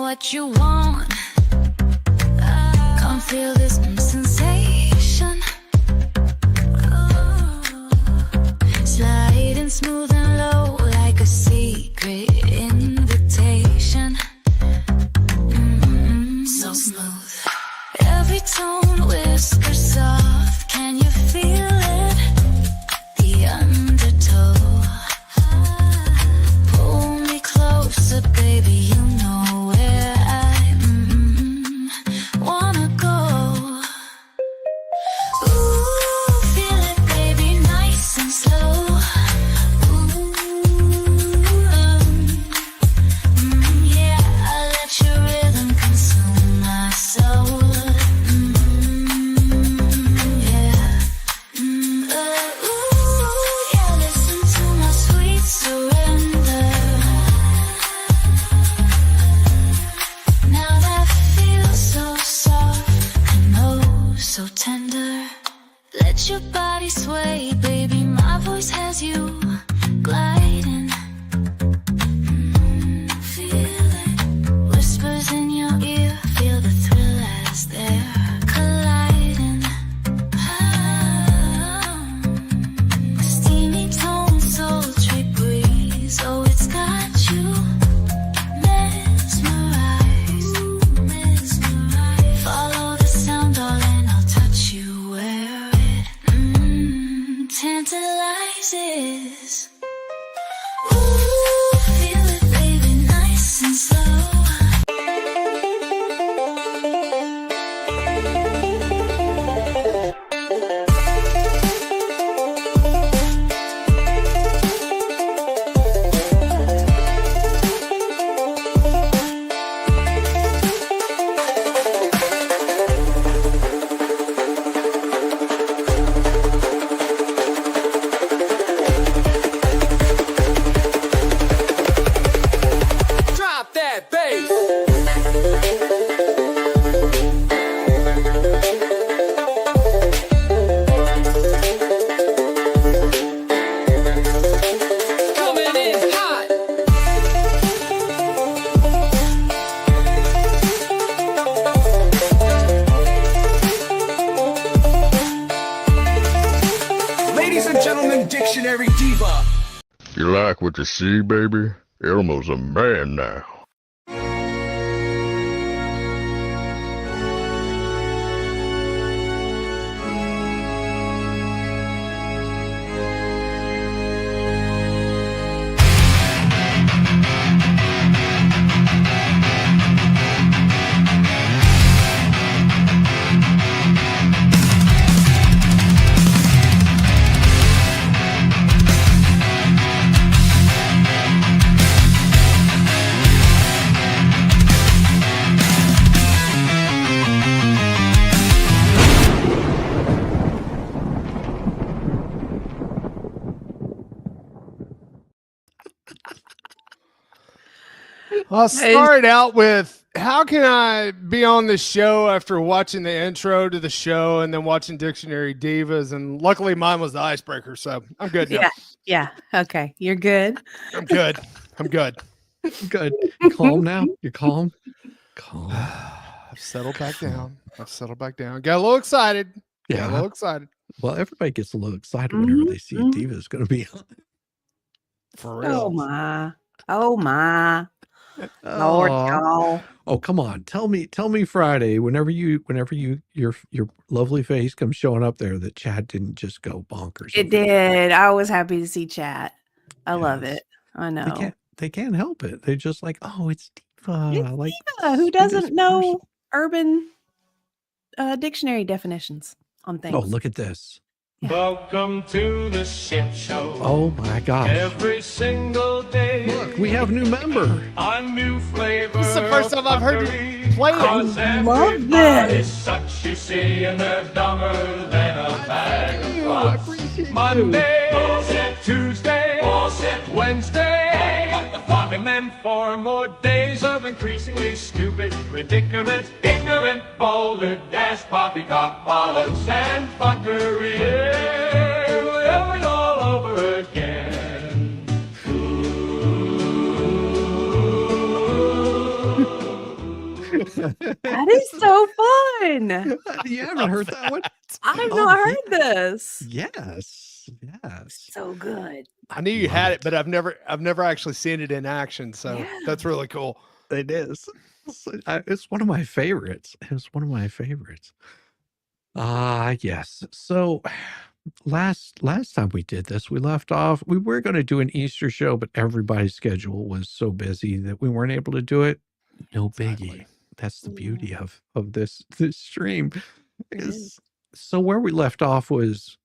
what you want. Come feel this sensation. Sliding smooth and low like a secret invitation. So smooth. Every tone whispers soft. Can you feel it? The undertow. Pull me closer, baby. You know where I wanna go. Ooh, feel it, baby, nice and slow. Yeah, I let your rhythm consume my soul. Yeah. Ooh, yeah, listen to my sweet surrender. Now that feels so soft, I know, so tender. Let your body sway, baby, my voice has you gliding. Feel it, whispers in your ear, feel the thrill as they're colliding. Steamy tone, sultry breeze, oh, it's got you mesmerized. Follow the sound, darling, I'll touch you where it tantalizes. Ooh, feel it, baby, nice and slow. Drop that bass. Coming in hot. Ladies and gentlemen, Dictionary Diva. You like what you see, baby? Elmo's a man now. I'll start out with, how can I be on the show after watching the intro to the show and then watching Dictionary Divas? And luckily mine was the icebreaker, so I'm good now. Yeah. Okay. You're good. I'm good. I'm good. Good. You calm now? You're calm? Calm. I've settled back down. Got a little excited. Got a little excited. Well, everybody gets a little excited whenever they see a diva is going to be on. For real. Oh my. Oh my. Lord, y'all. Oh, come on. Tell me Friday, whenever your lovely face comes showing up there, that Chad didn't just go bonkers. It did. I was happy to see chat. I love it. I know. They can't help it. They're just like, oh, it's diva. It's like, diva. Who doesn't know urban dictionary definitions on things? Oh, look at this. Yeah. Welcome to the shit show. Oh my gosh. Every single day. Look, we have new member. A new flavor. This is the first time I've heard you play it. I love this. Such you see, and they're dumber than a bag of rocks. Monday, bullshit. Tuesday, bullshit. Wednesday, what the fuck? And then 4 more days of increasingly stupid, ridiculous, ignorant, boulder, dash, poppycock, bollocks, and fuckery. Yeah, we'll have it all over again. Ooh. You haven't heard that one? I've Oh, not heard this. Yes. So good. I knew you Love had it. it, but I've never actually seen it in action. So that's really cool. It is. It's one of my favorites. It's one of my favorites. Yes. So last time we did this, we left off. We were going to do an Easter show, but everybody's schedule was so busy that we weren't able to do it. No biggie. That's the beauty of this stream. So where we left off is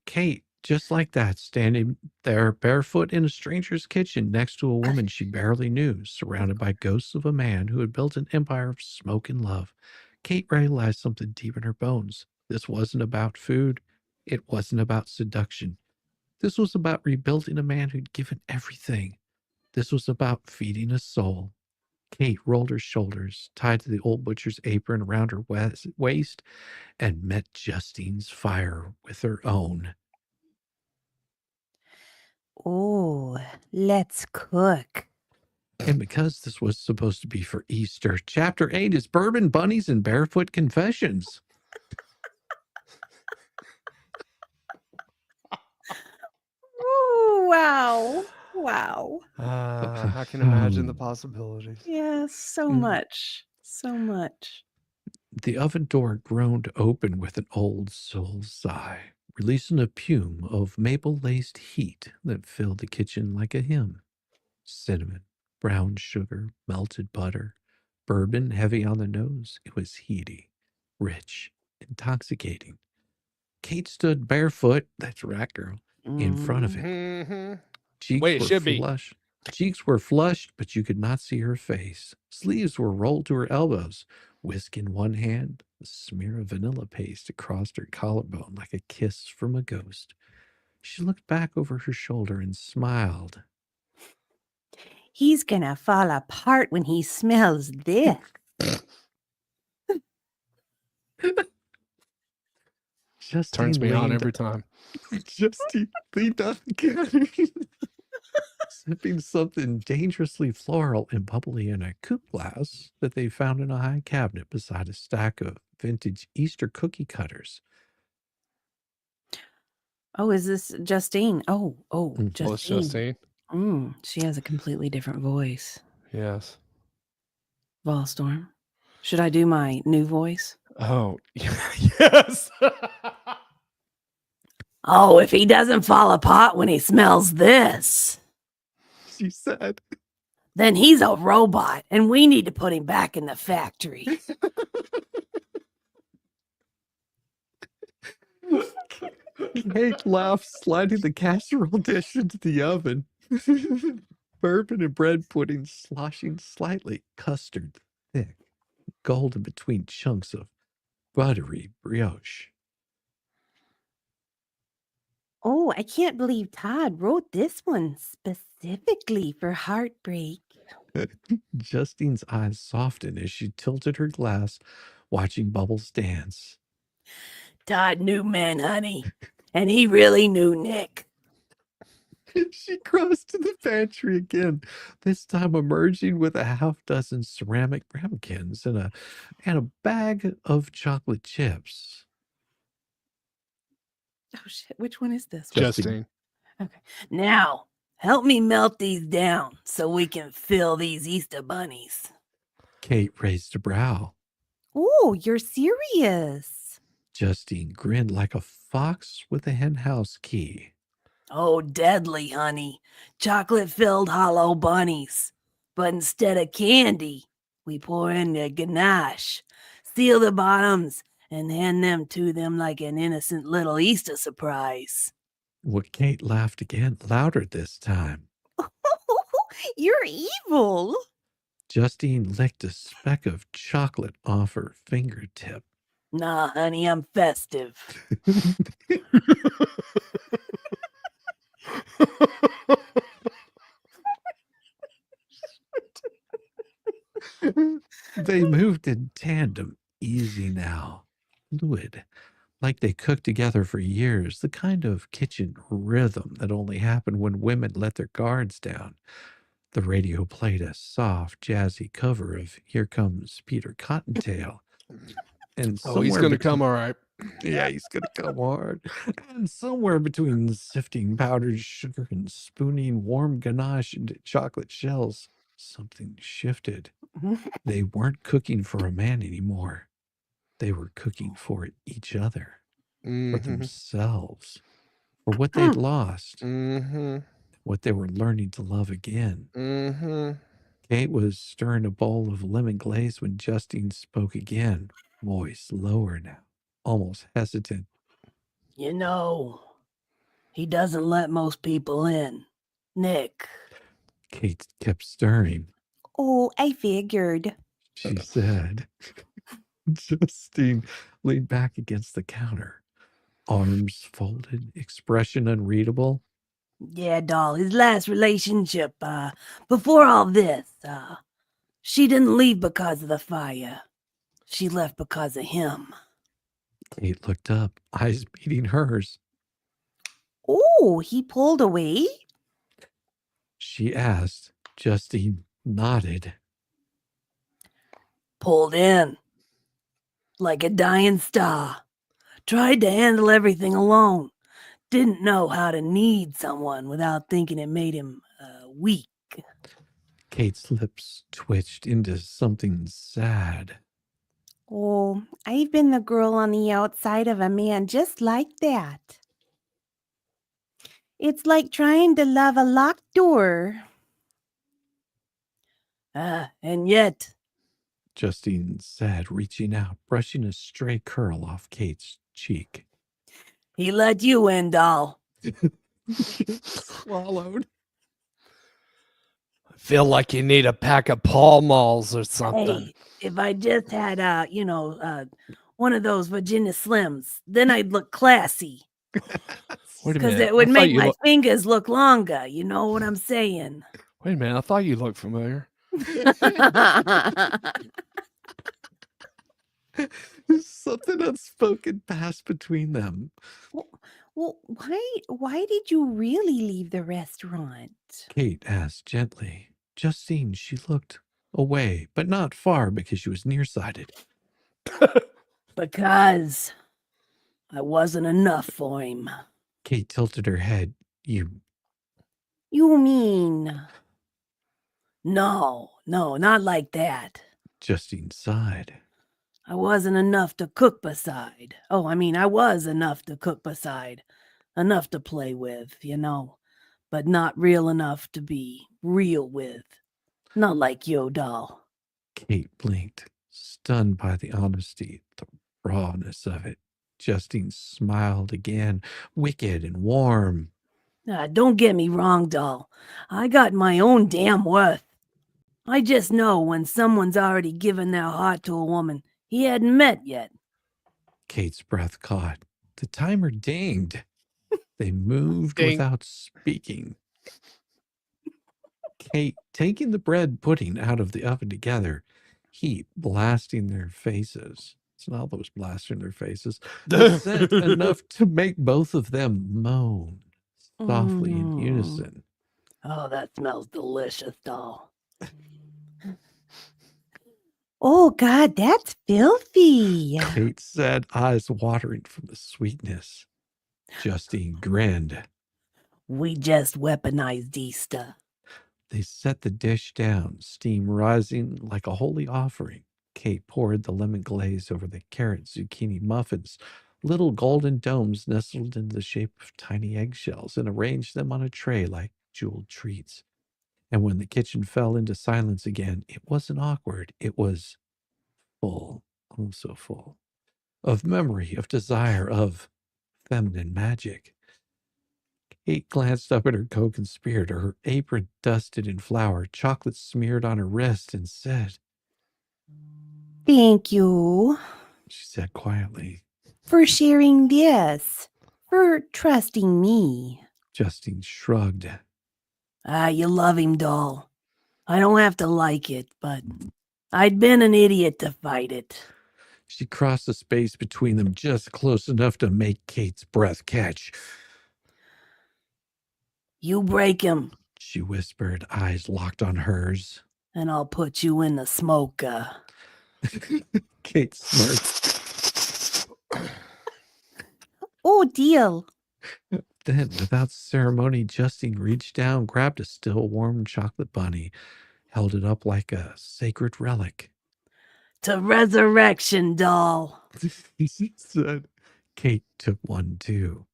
Kate, just like that, standing there barefoot in a stranger's kitchen next to a woman she barely knew, surrounded by ghosts of a man who had built an empire of smoke and love. Kate realized something deep in her bones. This wasn't about food. It wasn't about seduction. This was about rebuilding a man who'd given everything. This was about feeding a soul. Kate rolled her shoulders, tied to the old butcher's apron around her waist, and met Justine's fire with her own. Oh, let's cook. And because this was supposed to be for Easter, Chapter 8 is Bourbon, Bunnies, and Barefoot Confessions. Oh, wow. Wow. I can imagine the possibilities. Yeah, so much. So much. The oven door groaned open with an old soul sigh, releasing a fume of maple-laced heat that filled the kitchen like a hymn. Cinnamon, brown sugar, melted butter, bourbon heavy on the nose. It was heady, rich, intoxicating. Kate stood barefoot, that's right, girl, in front of it. Mm-hmm. Cheeks were flushed, but you could not see her face. Sleeves were rolled to her elbows. Whisk in one hand, a smear of vanilla paste across her collarbone like a kiss from a ghost. She looked back over her shoulder and smiled. He's gonna fall apart when he smells this. Justine Turns me on leaned- every time. Justine leaned up again, sipping something dangerously floral and bubbly in a coupe glass that they found in a high cabinet beside a stack of vintage Easter cookie cutters. Oh, is this Justine? Oh, Justine. Well, it's Justine. She has a completely different voice. Yes. Volstorm. Should I do my new voice? Oh, yes. Oh, if he doesn't fall apart when he smells this, She said. then he's a robot and we need to put him back in the factory. Kate laughed, sliding the casserole dish into the oven. Bourbon and bread pudding sloshing slightly, custard thick, golden between chunks of buttery brioche. Oh, I can't believe Todd wrote this one specifically for heartbreak. Justine's eyes softened as she tilted her glass, watching bubbles dance. Todd knew men, honey, and he really knew Nick. She crossed to the pantry again, this time emerging with a half-dozen ceramic ramekins and a bag of chocolate chips. Oh, shit. Which one is this? Justine. Okay. Now, help me melt these down so we can fill these Easter bunnies. Kate raised a brow. Oh, you're serious. Justine grinned like a fox with a henhouse key. Oh, deadly, honey. Chocolate-filled hollow bunnies. But instead of candy, we pour in the ganache, seal the bottoms, and hand them to them like an innocent little Easter surprise. Well, Kate laughed again, louder this time. You're evil. Justine licked a speck of chocolate off her fingertip. Nah, honey, I'm festive. They moved in tandem, easy now, fluid, like they cooked together for years, the kind of kitchen rhythm that only happened when women let their guards down. The radio played a soft, jazzy cover of Here Comes Peter Cottontail. And Oh, he's going to come all right. Yeah, he's going to come hard. And somewhere between sifting powdered sugar and spooning warm ganache into chocolate shells, something shifted. They weren't cooking for a man anymore. They were cooking for each other, for themselves, for what they'd lost, what they were learning to love again. Kate was stirring a bowl of lemon glaze when Justine spoke again, voice lower now, almost hesitant. You know, he doesn't let most people in. Nick. Kate kept stirring. Oh, I figured. She said. Justine leaned back against the counter, arms folded, expression unreadable. Yeah, doll, his last relationship, before all this, she didn't leave because of the fire. She left because of him. Kate looked up, eyes meeting hers. Oh, he pulled away? She asked. Justine nodded. Pulled in. Like a dying star. Tried to handle everything alone. Didn't know how to need someone without thinking it made him weak. Kate's lips twitched into something sad. Oh, I've been the girl on the outside of a man just like that. It's like trying to love a locked door. And yet, Justine said, reaching out, brushing a stray curl off Kate's cheek. he let you in, doll. Swallowed. I feel like you need a pack of Pall Malls or something. Hey, if I just had, one of those Virginia Slims, then I'd look classy. Wait a Because minute. it would I thought make you my look- fingers look longer. You know what I'm saying? Wait a minute. I thought you looked familiar. Something unspoken passed between them. Well, why did you really leave the restaurant? Kate asked gently. Justine, she looked away, but not far because she was nearsighted. Because I wasn't enough for him. Kate tilted her head. You mean? No, not like that. Justine sighed. I wasn't enough to cook beside. I was enough to cook beside. Enough to play with, but not real enough to be real with. Not like you, doll. Kate blinked, stunned by the honesty, the rawness of it. Justine smiled again, wicked and warm. Don't get me wrong, doll. I got my own damn worth. I just know when someone's already given their heart to a woman he hadn't met yet. Kate's breath caught. The timer dinged. They moved Ding. without speaking. Kate taking the bread pudding out of the oven together, heat blasting their faces. It's not those blasting their faces. The scent enough to make both of them moan softly in unison. Oh, that smells delicious, doll. Oh, God, that's filthy. Kate said, eyes watering from the sweetness. Justine grinned. We just weaponized Easter. They set the dish down, steam rising like a holy offering. Kate poured the lemon glaze over the carrot zucchini muffins. Little golden domes nestled into the shape of tiny eggshells and arranged them on a tray like jeweled treats. And when the kitchen fell into silence again, it wasn't awkward. It was full, oh so full, of memory, of desire, of feminine magic. Kate glanced up at her co-conspirator, her apron dusted in flour, chocolate smeared on her wrist, and said, Thank you she said quietly. for sharing this, for trusting me. Justine shrugged. You love him, doll. I don't have to like it, but I'd been an idiot to fight it. She crossed the space between them just close enough to make Kate's breath catch. You break him, She whispered, eyes locked on hers. and I'll put you in the smoker. Kate smirked. Oh, deal. Then, without ceremony, Justine reached down, grabbed a still warm chocolate bunny, held it up like a sacred relic. To resurrection, doll. He said. Kate took one too.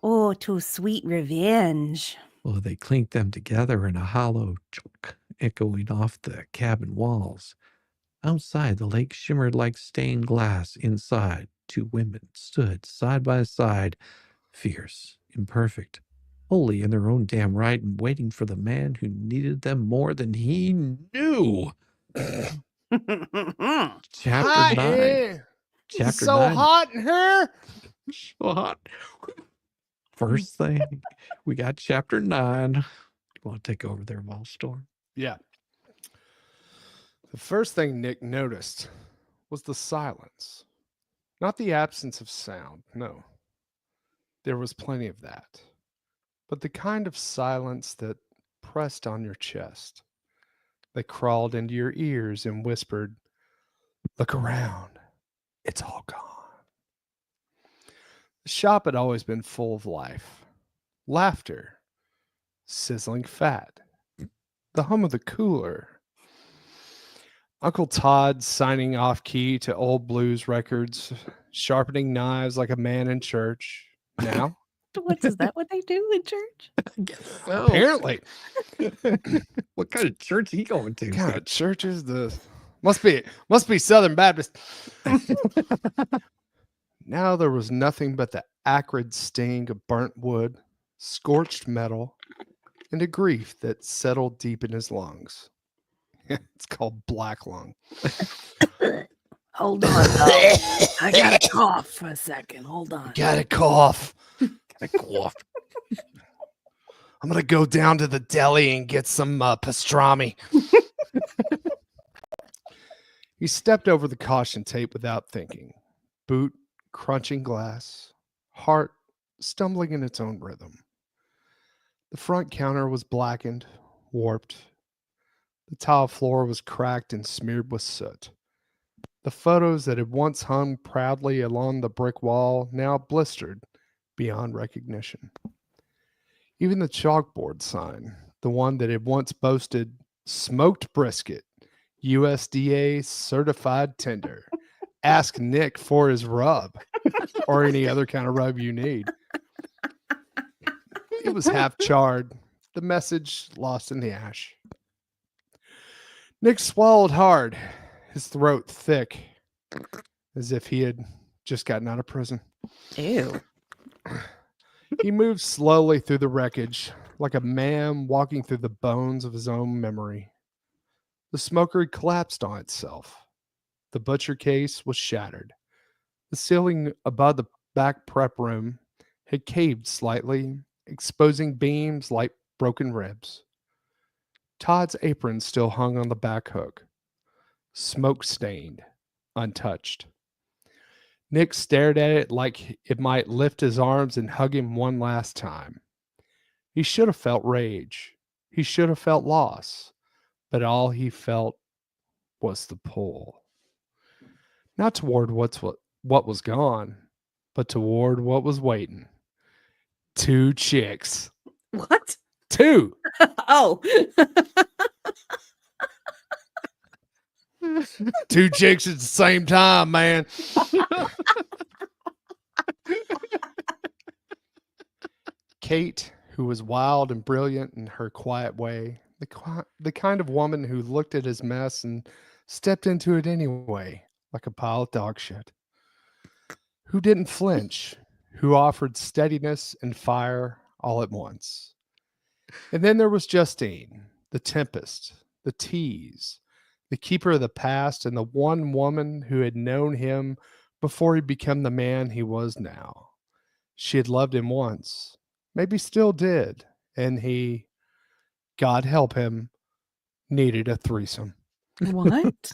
Oh, to sweet revenge. Well, they clinked them together in a hollow chunk, echoing off the cabin walls. Outside, the lake shimmered like stained glass. Inside, two women stood side by side, fierce, imperfect, wholly in their own damn right, and waiting for the man who needed them more than he knew. Chapter Hi, 9. it's Chapter so 9. hot in here. So hot. First thing, we got chapter 9. You want to take over there, Volstorm? Yeah. The first thing Nick noticed was the silence, not the absence of sound. No, there was plenty of that, but the kind of silence that pressed on your chest, that crawled into your ears and whispered, "Look around, it's all gone." The shop had always been full of life, laughter, sizzling fat, the hum of the cooler, Uncle Todd signing off key to old blues records, sharpening knives like a man in church. Now, Is that what they do in church? I guess so. apparently, What kind of church he going to? kind of churches the must be Southern Baptist. Now there was nothing but the acrid sting of burnt wood, scorched metal, and a grief that settled deep in his lungs. It's called black lung. Hold on, doll. I got a cough for a second. Hold on. Got a cough. Got a cough. I'm gonna go down to the deli and get some pastrami. He stepped over the caution tape without thinking. Boot crunching glass, heart stumbling in its own rhythm. The front counter was blackened, warped. The tile floor was cracked and smeared with soot. The photos that had once hung proudly along the brick wall now blistered beyond recognition. Even the chalkboard sign, the one that had once boasted smoked brisket, USDA certified tender. Ask Nick for his rub or any other kind of rub you need. It was half charred, the message lost in the ash. Nick swallowed hard, his throat thick, as if he had just gotten out of prison. Ew. He moved slowly through the wreckage, like a man walking through the bones of his own memory. The smoker had collapsed on itself. The butcher case was shattered. The ceiling above the back prep room had caved slightly, exposing beams like broken ribs. Todd's apron still hung on the back hook, smoke-stained, untouched. Nick stared at it like it might lift his arms and hug him one last time. He should have felt rage. He should have felt loss. But all he felt was the pull. Not toward what was gone, but toward what was waiting. 2 chicks. What? 2. Oh. 2 chicks at the same time, man. Kate, who was wild and brilliant in her quiet way, the kind of woman who looked at his mess and stepped into it anyway, like a pile of dog shit. Who didn't flinch, who offered steadiness and fire all at once. And then there was Justine, the tempest, the tease, the keeper of the past, and the one woman who had known him before he became the man he was now. She had loved him once, maybe still did, and he, God help him, needed a threesome. What?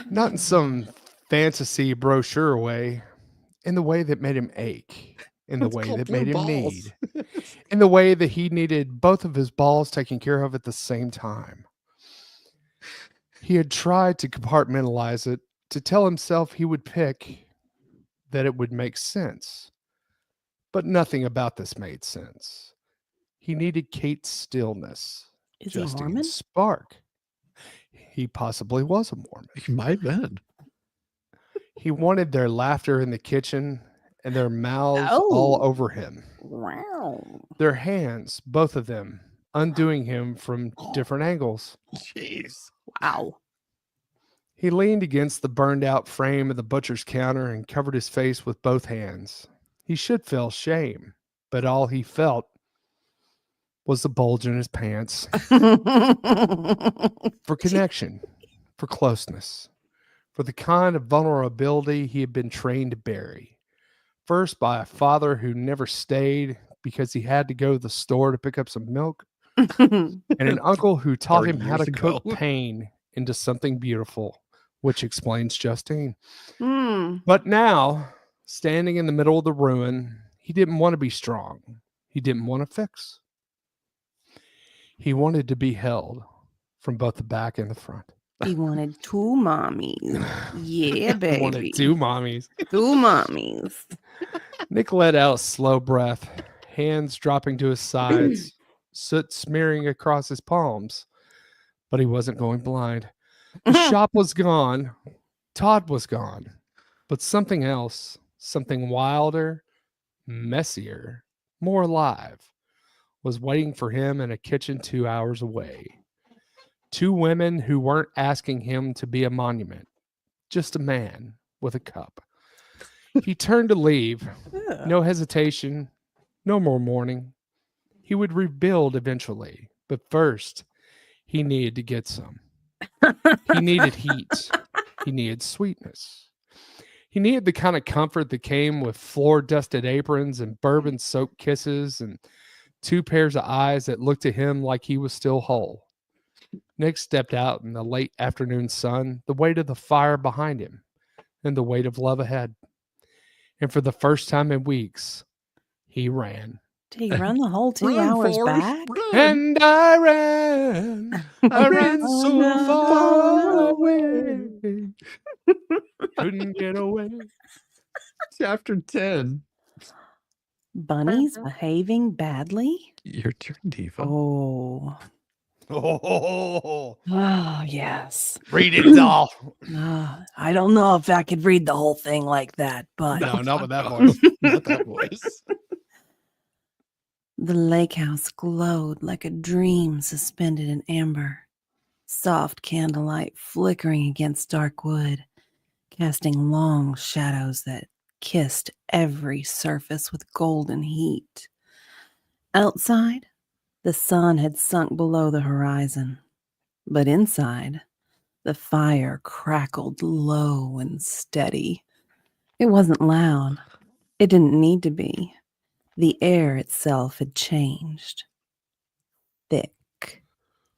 Not in some fantasy brochure way, in the way that made him ache, in the way that made him need, in the way that he needed both of his balls taken care of at the same time. He had tried to compartmentalize it, to tell himself he would pick, that it would make sense. But nothing about this made sense. He needed Kate's stillness. Is he Justine's Mormon? spark. He possibly was a Mormon. He might have been. He wanted their laughter in the kitchen and their mouths all over him. Wow. Their hands, both of them, undoing him from different angles. Jeez. Wow. He leaned against the burned out frame of the butcher's counter and covered his face with both hands. He should feel shame, but all he felt was the bulge in his pants. For connection, for closeness, for the kind of vulnerability he had been trained to bury. First by a father who never stayed because he had to go to the store to pick up some milk, and an uncle who taught 30 him how to years cook ago. pain into something beautiful, which explains Justine. Hmm. But now, standing in the middle of the ruin, he didn't want to be strong. He didn't want to fix. He wanted to be held from both the back and the front. He wanted two mommies. Yeah, baby. He wanted two mommies. Two mommies. Nick let out a slow breath, hands dropping to his sides, soot smearing across his palms. But he wasn't going blind. The shop was gone. Todd was gone. But something else, something wilder, messier, more alive, was waiting for him in a kitchen 2 hours away. Two women who weren't asking him to be a monument, just a man with a cup. He turned to leave. No hesitation, no more mourning. He would rebuild eventually, but first, he needed to get some. He needed heat. He needed sweetness. He needed the kind of comfort that came with floor-dusted aprons and bourbon-soaked kisses and two pairs of eyes that looked at him like he was still whole. Nick stepped out in the late afternoon sun, the weight of the fire behind him, and the weight of love ahead. And for the first time in weeks, he ran. Did he run the whole 2 hours Forrest, back? run. And I ran. I ran so far away. Couldn't get away. Chapter 10. Bunnies behaving badly? Your turn, Diva. Oh. Oh, Oh, yes. read it, doll. I don't know if I could read the whole thing like that, but No, not with that voice. Not that voice. the lake house glowed like a dream suspended in amber. Soft candlelight flickering against dark wood, casting long shadows that kissed every surface with golden heat. Outside, the sun had sunk below the horizon, but inside, the fire crackled low and steady. It wasn't loud. It didn't need to be. The air itself had changed. Thick,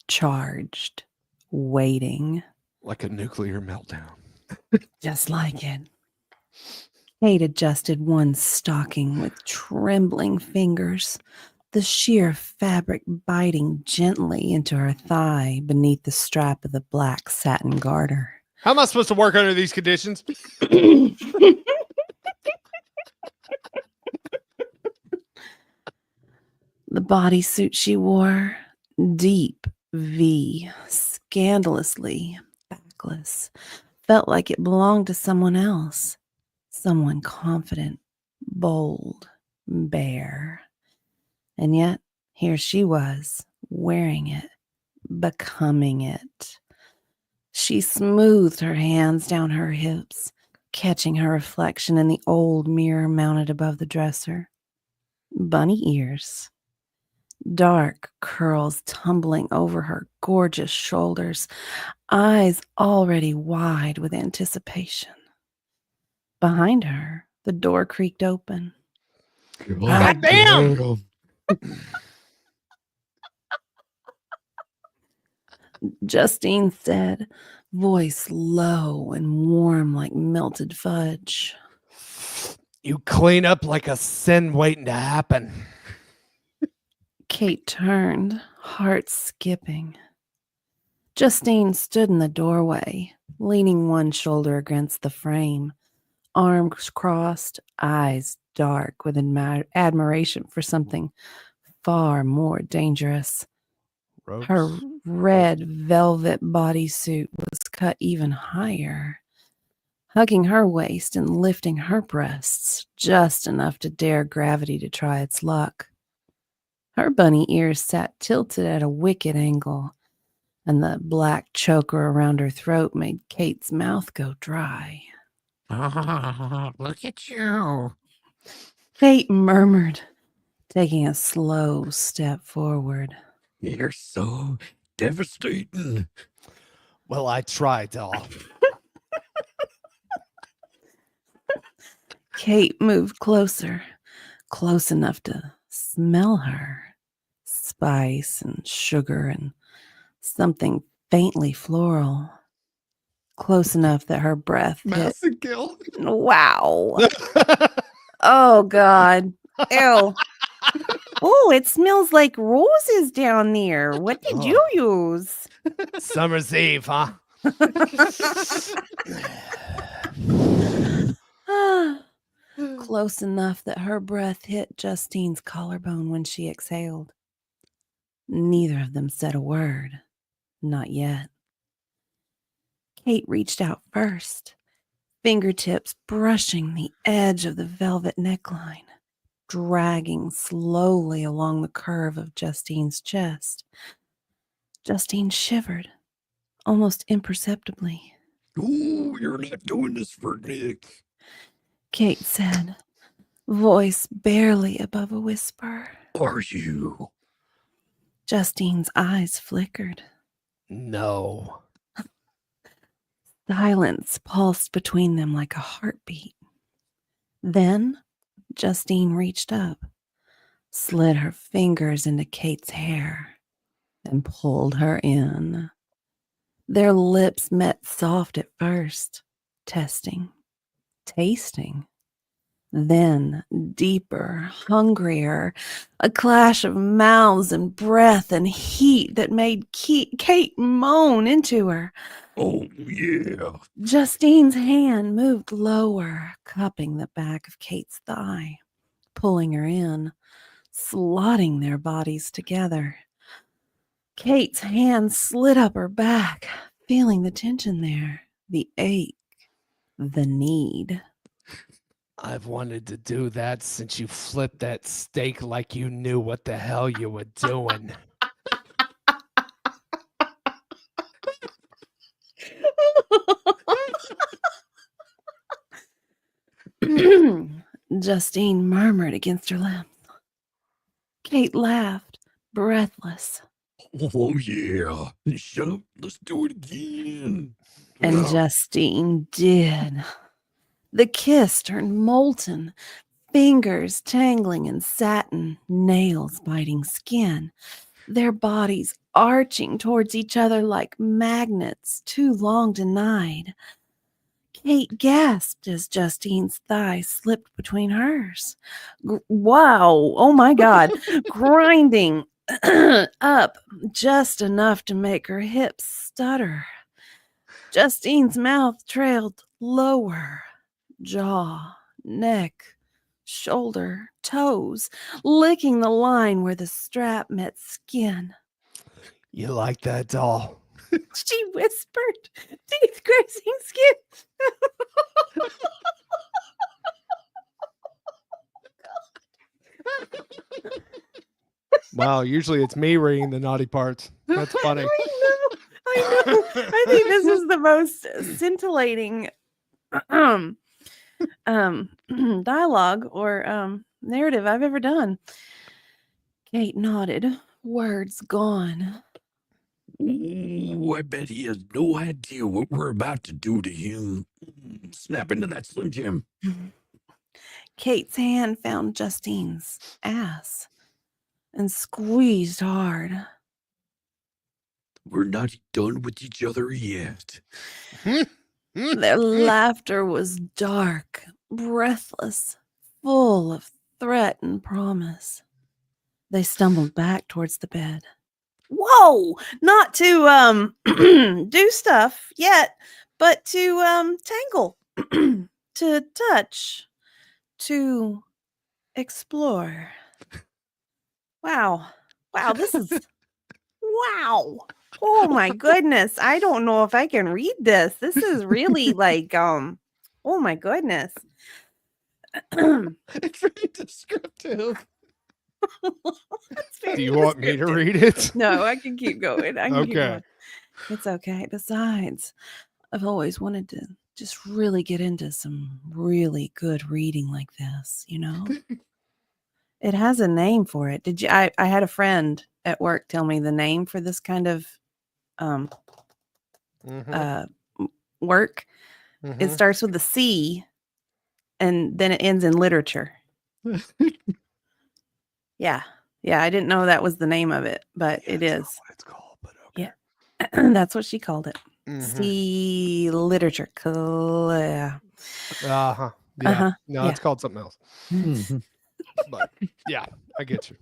charged, waiting. Like a nuclear meltdown. Just like it. Kate adjusted one stocking with trembling fingers, the sheer fabric biting gently into her thigh beneath the strap of the black satin garter. How am I supposed to work under these conditions? The bodysuit she wore, deep V, scandalously backless, felt like it belonged to someone else. Someone confident, bold, bare. And yet, here she was, wearing it, becoming it. She smoothed her hands down her hips, catching her reflection in the old mirror mounted above the dresser. Bunny ears. Dark curls tumbling over her gorgeous shoulders, eyes already wide with anticipation. Behind her, the door creaked open. God damn! Justine said, voice low and warm like melted fudge. You clean up like a sin waiting to happen. Kate turned, heart skipping. Justine stood in the doorway, leaning one shoulder against the frame, arms crossed, eyes dark with admiration for something far more dangerous. Her red velvet bodysuit was cut even higher, hugging her waist and lifting her breasts just enough to dare gravity to try its luck. Her bunny ears sat tilted at a wicked angle, and the black choker around her throat made Kate's mouth go dry. Oh, look at you. Kate murmured, taking a slow step forward. You're so devastating. Well, I tried, doll. Kate moved closer, close enough to smell her. Spice and sugar and something faintly floral. Close enough that her breath hit. Massigill. Wow. Oh, God. Ew. Oh, it smells like roses down there. What did you use? Summer's Eve, huh? Close enough that her breath hit Justine's collarbone when she exhaled. Neither of them said a word. Not yet. Kate reached out first, fingertips brushing the edge of the velvet neckline, dragging slowly along the curve of Justine's chest. Justine shivered, almost imperceptibly. Oh, you're not doing this for Nick. Kate said, voice barely above a whisper. Are you? Justine's eyes flickered. No. Silence pulsed between them like a heartbeat. Then Justine reached up, slid her fingers into Kate's hair, and pulled her in. Their lips met soft at first, testing, tasting. Then deeper, hungrier, a clash of mouths and breath and heat that made Kate moan into her. Oh, yeah. Justine's hand moved lower, cupping the back of Kate's thigh, pulling her in, slotting their bodies together. Kate's hand slid up her back, feeling the tension there, the ache, the need. I've wanted to do that since you flipped that steak like you knew what the hell you were doing. Justine murmured against her lips. Kate laughed, breathless. Oh, yeah. Shut up. Let's do it again. And Justine did. The kiss turned molten, fingers tangling in satin, nails biting skin, their bodies arching towards each other like magnets too long denied. Kate gasped as Justine's thigh slipped between hers. Wow, oh my God, grinding up just enough to make her hips stutter. Justine's mouth trailed lower, jaw, neck, shoulder, toes, licking the line where the strap met skin. You like that, doll? She whispered, teeth grazing skin. Wow, usually it's me reading the naughty parts. That's funny. I know. I think this is the most scintillating dialogue or narrative I've ever done. Kate nodded, words gone. Ooh, I bet he has no idea what we're about to do to him. Snap into that Slim Jim. Kate's hand found Justine's ass and squeezed hard. We're not done with each other yet. Their laughter was dark, breathless, full of threat and promise. They stumbled back towards the bed. Whoa! Not to do stuff yet, but to tangle. to touch, to explore. Wow. Wow, this is wow. Oh my goodness. I don't know if I can read this. This is really like oh my goodness. It's very descriptive. Do you want me to read it? No, I can keep going. I can keep Okay. going. It's okay. Besides, I've always wanted to just really get into some really good reading like this, you know? It has a name for it. Did you I had a friend at work tell me the name for this kind of work. It starts with a C and then it ends in literature. Yeah. Yeah, I didn't know that was the name of it, but it is. What it's called, but okay. Yeah. That's what she called it. C literature. Yeah. No, it's called something else. But yeah, I get you.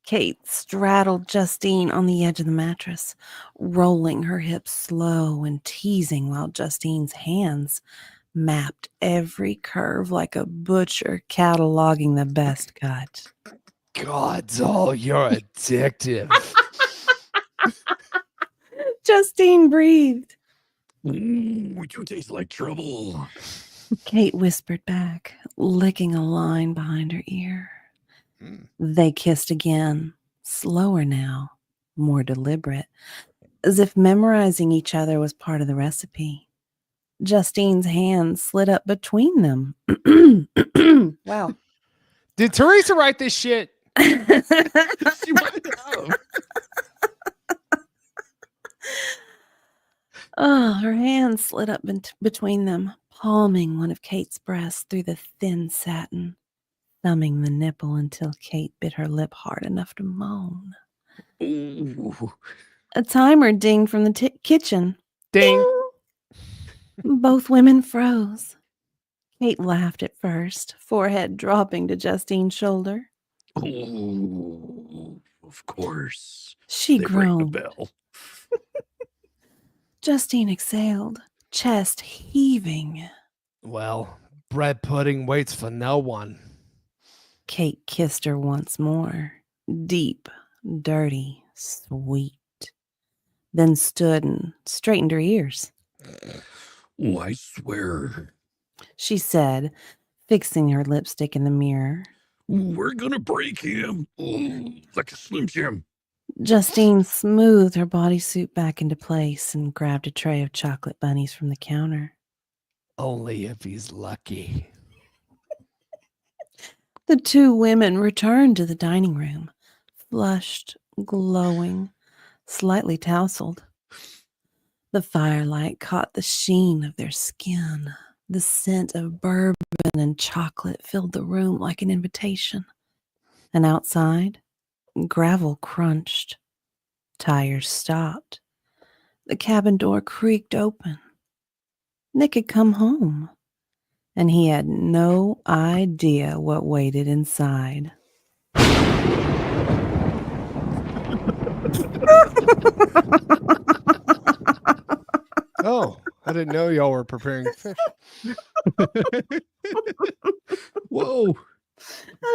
Kate straddled Justine on the edge of the mattress, rolling her hips slow and teasing while Justine's hands mapped every curve like a butcher cataloging the best cut. God's all, you're addictive. Justine breathed. Ooh, you taste like trouble. Kate whispered back, licking a line behind her ear. They kissed again, slower now, more deliberate, as if memorizing each other was part of the recipe. Justine's hand slid up between them. Wow. Did Teresa write this shit? She might have. Oh, her hand slid up between them, palming one of Kate's breasts through the thin satin, thumbing the nipple until Kate bit her lip hard enough to moan. Ooh. A timer dinged from the kitchen. Ding. Both women froze. Kate laughed at first, forehead dropping to Justine's shoulder. Oh, of course. She They rang the groaned. bell. Justine exhaled, chest heaving. Well, bread pudding waits for no one. Kate kissed her once more, deep, dirty, sweet. Then stood and straightened her ears. Oh, I swear. She said, fixing her lipstick in the mirror. We're gonna break him. Oh, like a Slim Jim. Justine smoothed her bodysuit back into place and grabbed a tray of chocolate bunnies from the counter. Only if he's lucky. The two women returned to the dining room, flushed, glowing, slightly tousled. The firelight caught the sheen of their skin. The scent of bourbon and chocolate filled the room like an invitation. And outside, gravel crunched. Tires stopped. The cabin door creaked open. Nick had come home, and he had no idea what waited inside. Oh, I didn't know y'all were preparing fish. Whoa.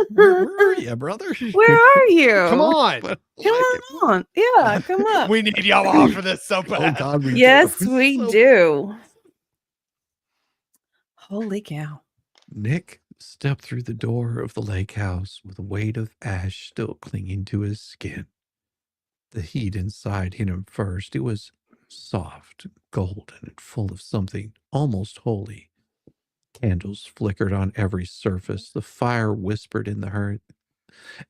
Where are you, brother? Where are you? Come on. Come on. Yeah, come up. We need y'all on for this so Oh, bad. God, we Yes, do. we So- do. Holy cow. Nick stepped through the door of the lake house with a weight of ash still clinging to his skin. The heat inside hit him first. It was soft, golden, and full of something almost holy. Candles flickered on every surface. The fire whispered in the hearth.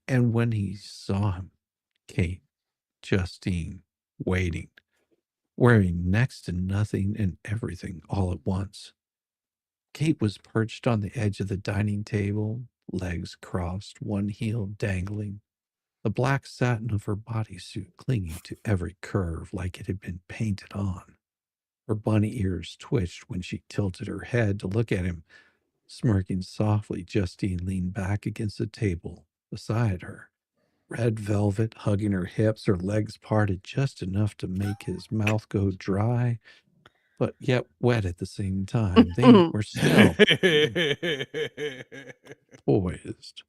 And when he saw him, Kate, Justine, waiting, wearing next to nothing and everything all at once. Kate was perched on the edge of the dining table, legs crossed, one heel dangling, the black satin of her bodysuit clinging to every curve like it had been painted on. Her bunny ears twitched when she tilted her head to look at him. Smirking softly, Justine leaned back against the table beside her. Red velvet hugging her hips, her legs parted just enough to make his mouth go dry, but yet wet at the same time. They were still poised.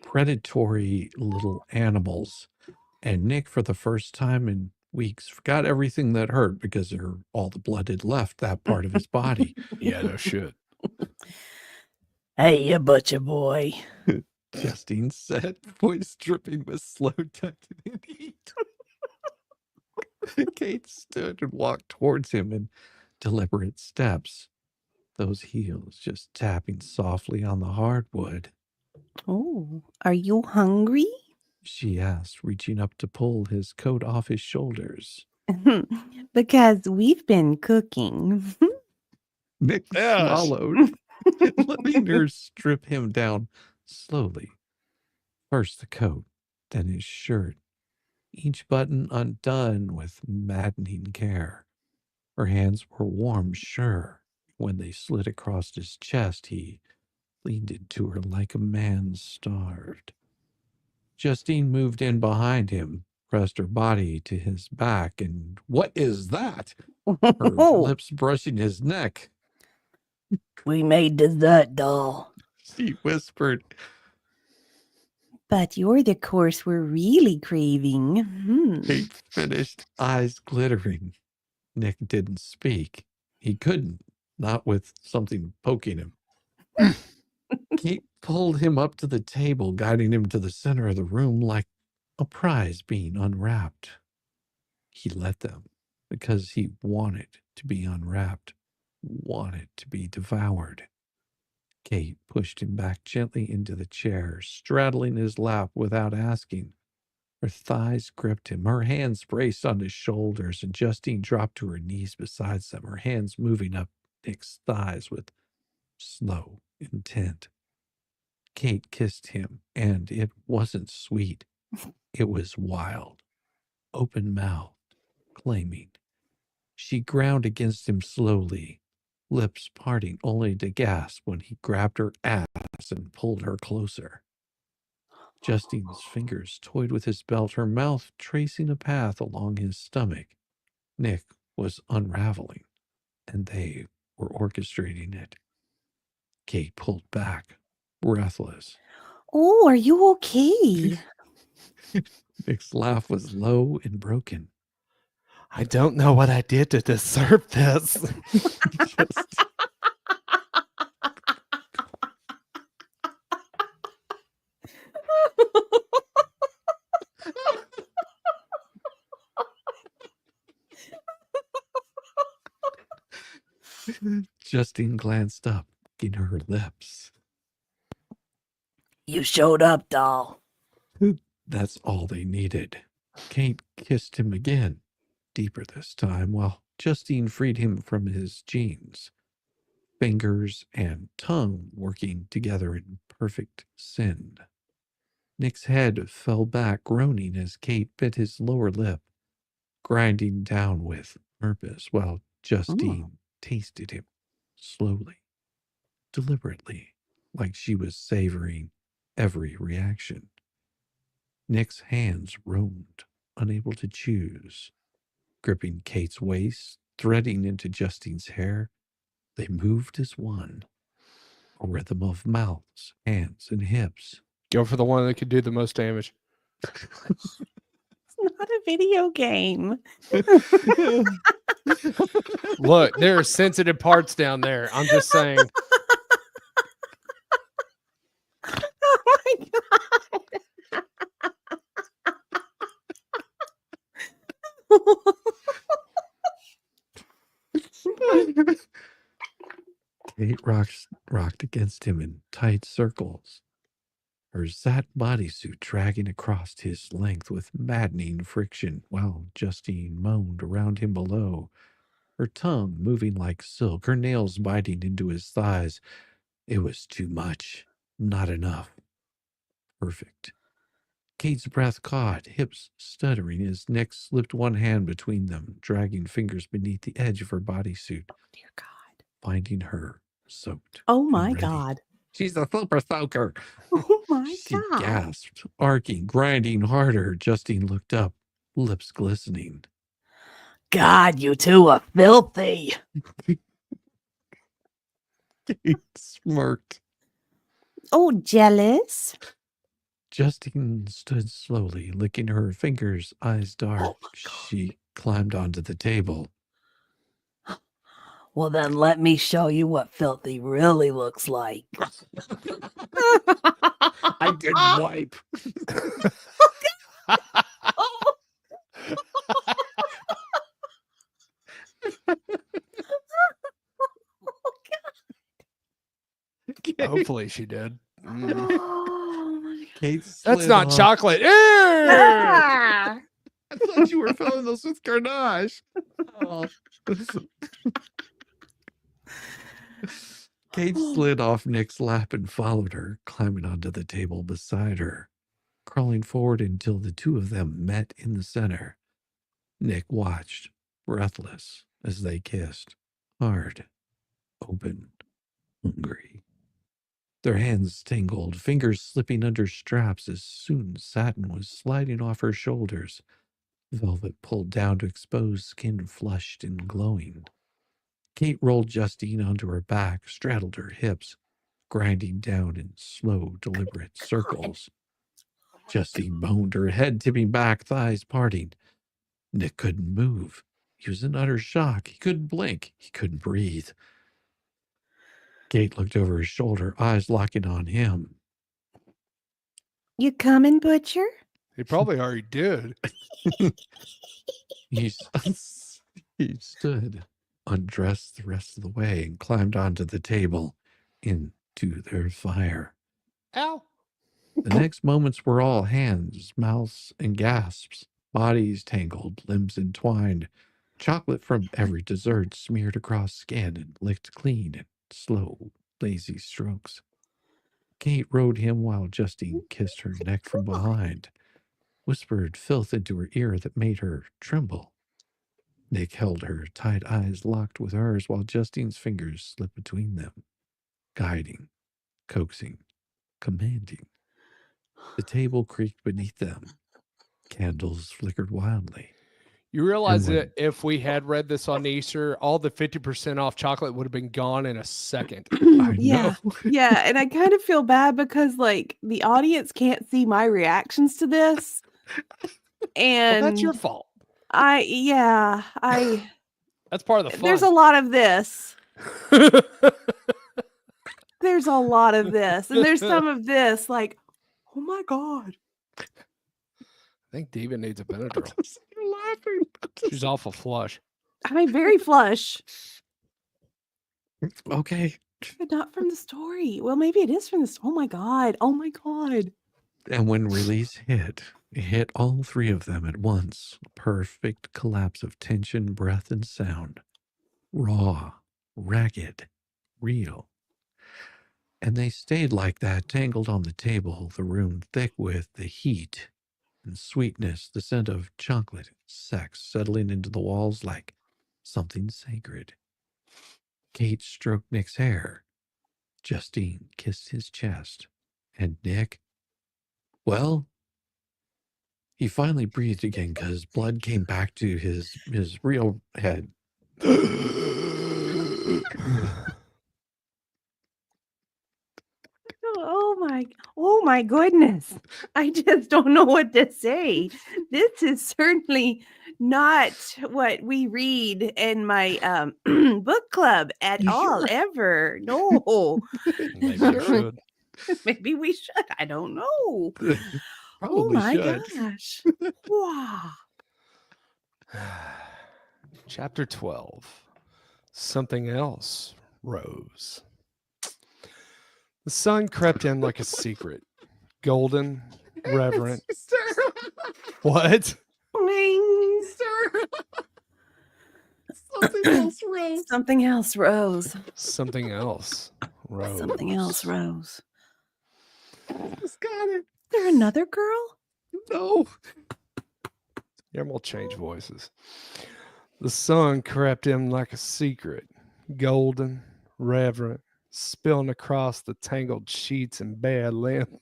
Predatory little animals. And Nick, for the first time in weeks, forgot everything that hurt because all the blood had left that part of his body. Yeah, no shit. Hey, you butcher boy. Justine said, voice dripping with slow tectonic heat. Kate stood and walked towards him in deliberate steps, those heels just tapping softly on the hardwood. Oh, are you hungry? She asked, reaching up to pull his coat off his shoulders. Because we've been cooking. Nick swallowed, letting her strip him down slowly. First the coat, then his shirt, each button undone with maddening care. Her hands were warm, sure. When they slid across his chest, he leaned into her like a man starved. Justine moved in behind him, pressed her body to his back, and what is that? Her lips brushing his neck. We made dessert, doll. She whispered. But you're the course we're really craving. Kate finished, eyes glittering. Nick didn't speak. He couldn't, not with something poking him. Kate pulled him up to the table, guiding him to the center of the room like a prize being unwrapped. He let them because he wanted to be unwrapped, wanted to be devoured. Kate pushed him back gently into the chair, straddling his lap without asking. Her thighs gripped him, her hands braced on his shoulders, and Justine dropped to her knees beside them, her hands moving up Nick's thighs with slow intent. Kate kissed him, and it wasn't sweet. It was wild, open-mouthed, claiming. She ground against him slowly, lips parting only to gasp when he grabbed her ass and pulled her closer. Justine's fingers toyed with his belt, her mouth tracing a path along his stomach. Nick was unraveling, and they were orchestrating it. Kate pulled back, breathless. Oh, are you okay? Nick's laugh was low and broken. I don't know what I did to deserve this. Justine glanced up, licking her lips. You showed up, doll. That's all they needed. Kate kissed him again, deeper this time, while Justine freed him from his jeans. Fingers and tongue working together in perfect sync. Nick's head fell back, groaning as Kate bit his lower lip, grinding down with purpose, while Justine tasted him slowly, deliberately, like she was savoring every reaction. Nick's hands roamed, unable to choose, gripping Kate's waist, threading into Justine's hair. They moved as one, a rhythm of mouths, hands, and hips. Go for the one that could do the most damage. It's not a video game. Look, there are sensitive parts down there. I'm just saying. Oh my God. Kate rocked against him in tight circles, her satin bodysuit dragging across his length with maddening friction, while Justine moaned around him below, her tongue moving like silk, her nails biting into his thighs. It was too much, not enough. Perfect. Kate's breath caught, hips stuttering as Nick slipped one hand between them, dragging fingers beneath the edge of her bodysuit. Dear God. Finding her soaked. Oh my and ready. God. She's a super soaker. Oh my She God. gasped, arcing, grinding harder. Justine looked up, lips glistening. God, you two are filthy. Kate smirked. Oh, jealous? Justine stood slowly, licking her fingers, eyes dark. She climbed onto the table. Well, then let me show you what filthy really looks like. I didn't wipe. Hopefully she did. Oh, my Kate That's slid not off. chocolate. Ew! God. I thought you were filling those with ganache. Oh. Kate slid off Nick's lap and followed her, climbing onto the table beside her, crawling forward until the two of them met in the center. Nick watched, breathless, as they kissed, hard, open, hungry. Their hands tangled, fingers slipping under straps as soon satin was sliding off her shoulders, velvet pulled down to expose skin flushed and glowing. Kate rolled Justine onto her back, straddled her hips, grinding down in slow, deliberate circles. Justine moaned, her head tipping back, thighs parting. Nick couldn't move. He was in utter shock. He couldn't blink. He couldn't breathe. Kate looked over his shoulder, eyes locking on him. You coming, Butcher? He probably already did. He stood, undressed the rest of the way, and climbed onto the table, into their fire. Ow. The next moments were all hands, mouths, and gasps, bodies tangled, limbs entwined, chocolate from every dessert smeared across skin and licked clean in slow, lazy strokes. Kate rode him while Justine kissed her neck from behind, whispered filth into her ear that made her tremble. Nick held her, tight eyes locked with hers, while Justine's fingers slipped between them, guiding, coaxing, commanding. The table creaked beneath them. Candles flickered wildly. You realize And that if we had read this on Easter, all the 50% off chocolate would have been gone in a second. I Yeah. know. Yeah, and I kind of feel bad because like the audience can't see my reactions to this. Well, And that's your fault. I That's part of the fun. there's a lot of this. There's a lot of this. And there's some of this like, oh my God. I think Diva needs a Benadryl. You're laughing. She's awful flush. I mean, very flush, Okay. but not from the story. Well, maybe it is from the story. Oh my God. Oh my God. And when release hit, it hit all three of them at once. A perfect collapse of tension, breath, and sound. Raw, ragged, real. And they stayed like that, tangled on the table, the room thick with the heat and sweetness, the scent of chocolate and sex settling into the walls like something sacred. Kate stroked Nick's hair. Justine kissed his chest. And Nick, well, he finally breathed again because blood came back to his real head. Oh my goodness. I just don't know what to say. This is certainly not what we read in my book club at You all, sure? ever. No. Maybe you should. Maybe we should. I don't know. Oh Probably my should. gosh. Wow. Chapter 12. Something else rose. The sun crept in like a secret. Golden, reverent. What? Something else rose. Something else rose. Something else rose. Something else rose. Just got it. Is there another girl? No. Yeah, we'll change voices. The sun crept in like a secret. Golden, reverent, spilling across the tangled sheets and bed linen.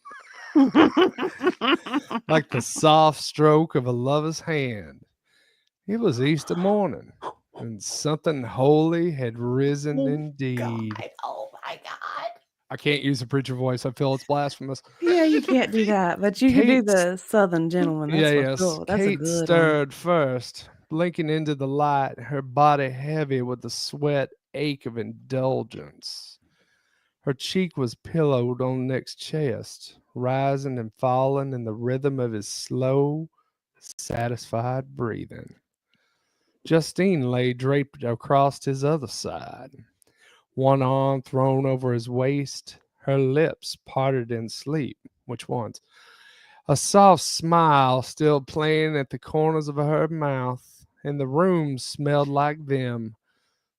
Like the soft stroke of a lover's hand. It was Easter morning, and something holy had risen indeed. Oh my God. I can't use a preacher voice. I feel it's blasphemous. Yeah, you can't do that, but you can do Kate's- the Southern gentleman. That's for yes. sure. That's a Kate good one. stirred first, blinking into the light, her body heavy with the sweat ache of indulgence. Her cheek was pillowed on Nick's chest, rising and falling in the rhythm of his slow, satisfied breathing. Justine lay draped across his other side, one arm thrown over his waist, her lips parted in sleep. Which ones? A soft smile still playing at the corners of her mouth, and the room smelled like them: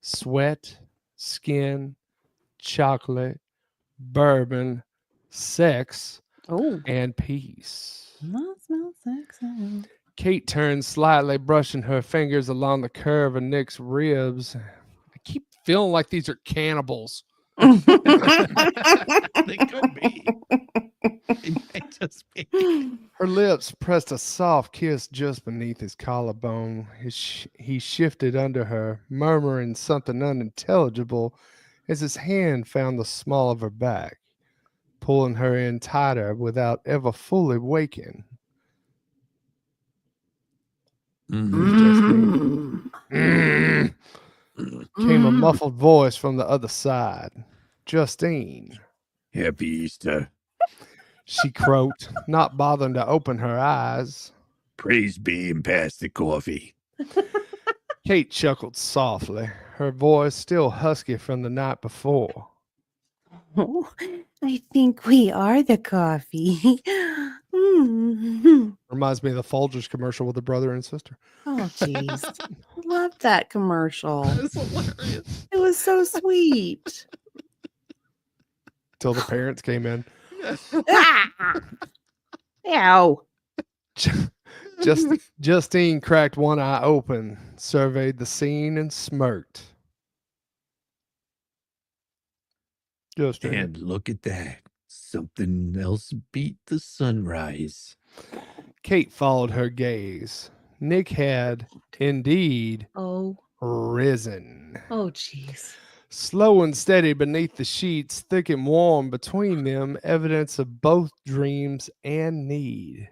sweat, skin, chocolate, bourbon, sex, Oh, and peace. that smells sexy. Kate turned slightly, brushing her fingers along the curve of Nick's ribs. I keep feeling like these are cannibals. They could be. It might just be. Her lips pressed a soft kiss just beneath his collarbone. He shifted under her, murmuring something unintelligible as his hand found the small of her back, pulling her in tighter without ever fully waking. Mhm. Came a muffled voice from the other side. Justine, Happy Easter. she croaked, not bothering to open her eyes. Praise be and pass the coffee. Kate chuckled softly, her voice still husky from the night before. Oh, I think we are the coffee. Reminds me of the Folgers commercial with the brother and sister. Oh, jeez. Love that commercial. That's hilarious. It was so sweet. Till the parents came in. Ah! Ow. Justine cracked one eye open, surveyed the scene, and smirked. Justine. And look at that. Something else beat the sunrise. Kate followed her gaze. Nick had, indeed, Oh, risen. oh, jeez. Slow and steady beneath the sheets, thick and warm between them, evidence of both dreams and need.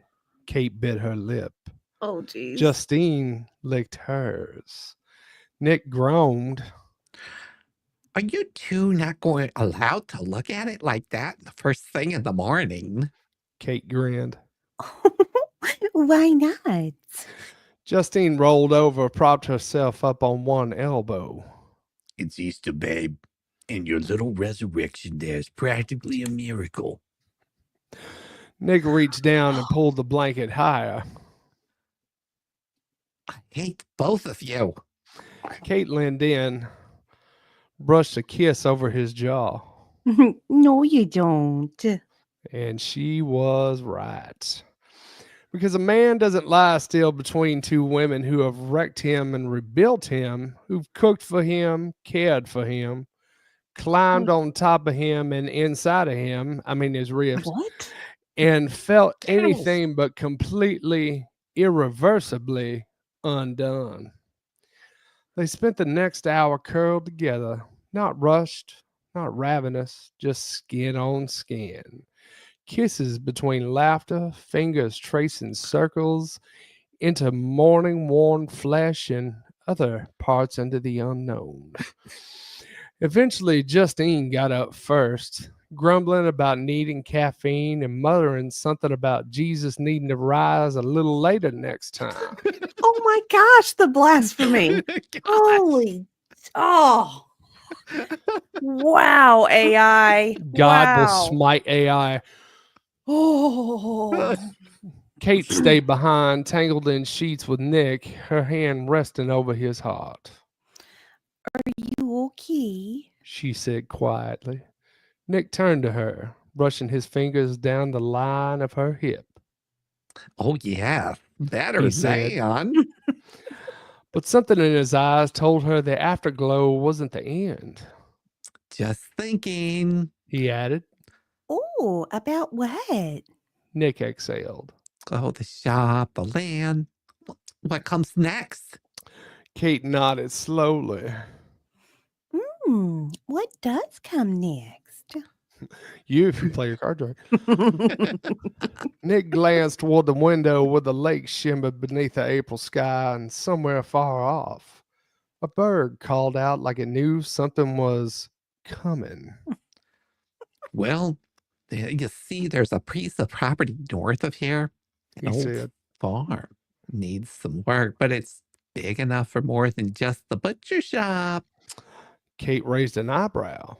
Kate bit her lip. Oh, jeez. Justine licked hers. Nick groaned. Are you two not allowed to look at it like that the first thing in the morning? Kate grinned. Why not? Justine rolled over, propped herself up on one elbow. It's Easter, babe, and your little resurrection there is practically a miracle. Nick reached down and pulled the blanket higher. I hate both of you. Kate leaned in, brushed a kiss over his jaw. No, you don't. And she was right. Because a man doesn't lie still between two women who have wrecked him and rebuilt him, who've cooked for him, cared for him, climbed on top of him and inside of him, I mean his ribs, What? and felt anything but completely, irreversibly undone. They spent the next hour curled together, not rushed, not ravenous, just skin on skin. Kisses between laughter, fingers tracing circles into morning-worn flesh and other parts into the unknown. Eventually, Justine got up first, grumbling about needing caffeine and muttering something about Jesus needing to rise a little later next time. Oh my gosh, the blasphemy. Holy. Oh. Wow, AI. God will Wow. smite AI. Oh. Kate stayed behind, tangled in sheets with Nick, her hand resting over his heart. Are you okay? She said quietly. Nick turned to her, brushing his fingers down the line of her hip. Oh, yeah. Better He said. man. But something in his eyes told her the afterglow wasn't the end. Just thinking. He added. Oh, about what? Nick exhaled. Oh, the shop, the land. What comes next? Kate nodded slowly. What does come next? You, if you play your cards right. Nick glanced toward the window where the lake shimmered beneath the April sky, and somewhere far off, a bird called out like it knew something was coming. Well, you see, there's a piece of property north of here. An He old said. farm. Needs some work, but it's big enough for more than just the butcher shop. Kate raised an eyebrow.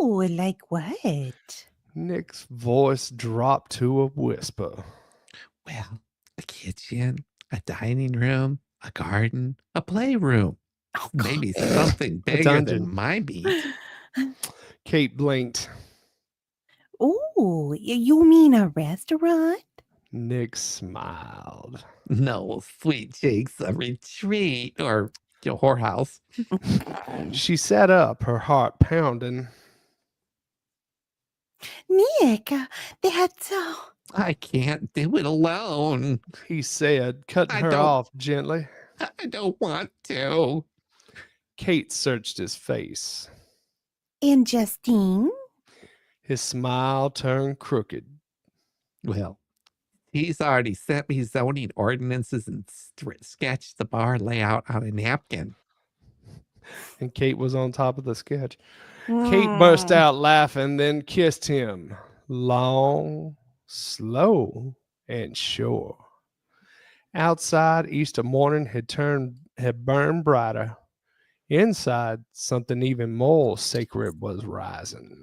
Ooh, like what? Nick's voice dropped to a whisper. Well, a kitchen, a dining room, a garden, a playroom. Maybe something bigger dungeon. than my beat. Kate blinked. Ooh, you mean a restaurant? Nick smiled. No, sweet cheeks, a retreat or your whorehouse. She sat up, her heart pounding. Nick, that's I can't do it alone. He said, cutting I her don't- off gently. I don't want to. Kate searched his face. And Justine? His smile turned crooked. Well, he's already sent me zoning ordinances and sketched the bar layout on a napkin. And Kate was on top of the sketch. Kate burst out laughing, then kissed him. Long, slow, and sure. Outside, Easter morning had burned brighter. Inside, something even more sacred was rising.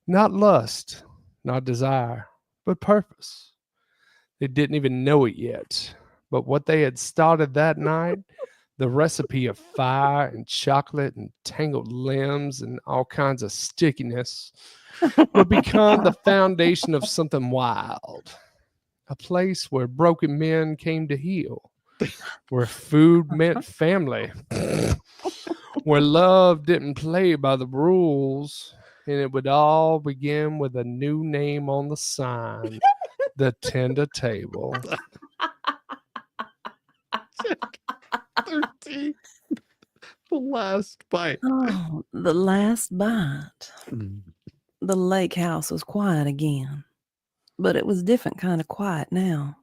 Not lust, not desire, but purpose. They didn't even know it yet. But what they had started that night, the recipe of fire and chocolate and tangled limbs and all kinds of stickiness, would become the foundation of something wild. A place where broken men came to heal, where food meant family, where love didn't play by the rules, and it would all begin with a new name on the sign, the tender table. 13. The last bite. Oh, the last bite. Mm. The lake house was quiet again, but it was different kind of quiet now.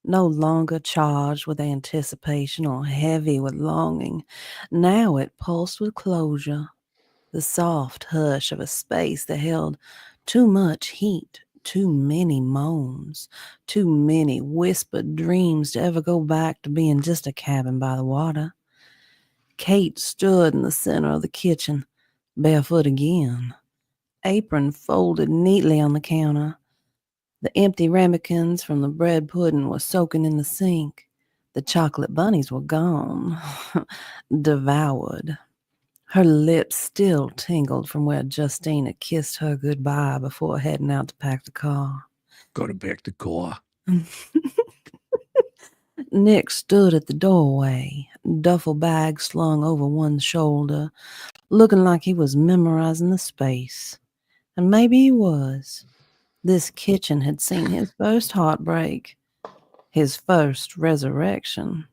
No longer charged with anticipation or heavy with longing. Now it pulsed with closure, the soft hush of a space that held too much heat, too many moans, too many whispered dreams to ever go back to being just a cabin by the water. Kate stood in the center of the kitchen, barefoot again, apron folded neatly on the counter. The empty ramekins from the bread pudding were soaking in the sink. The chocolate bunnies were gone, devoured. Her lips still tingled from where Justine had kissed her goodbye before heading out to pack the car. Go to back to car. Nick stood at the doorway, duffel bag slung over one shoulder, looking like he was memorizing the space. And maybe he was. This kitchen had seen his first heartbreak, his first resurrection,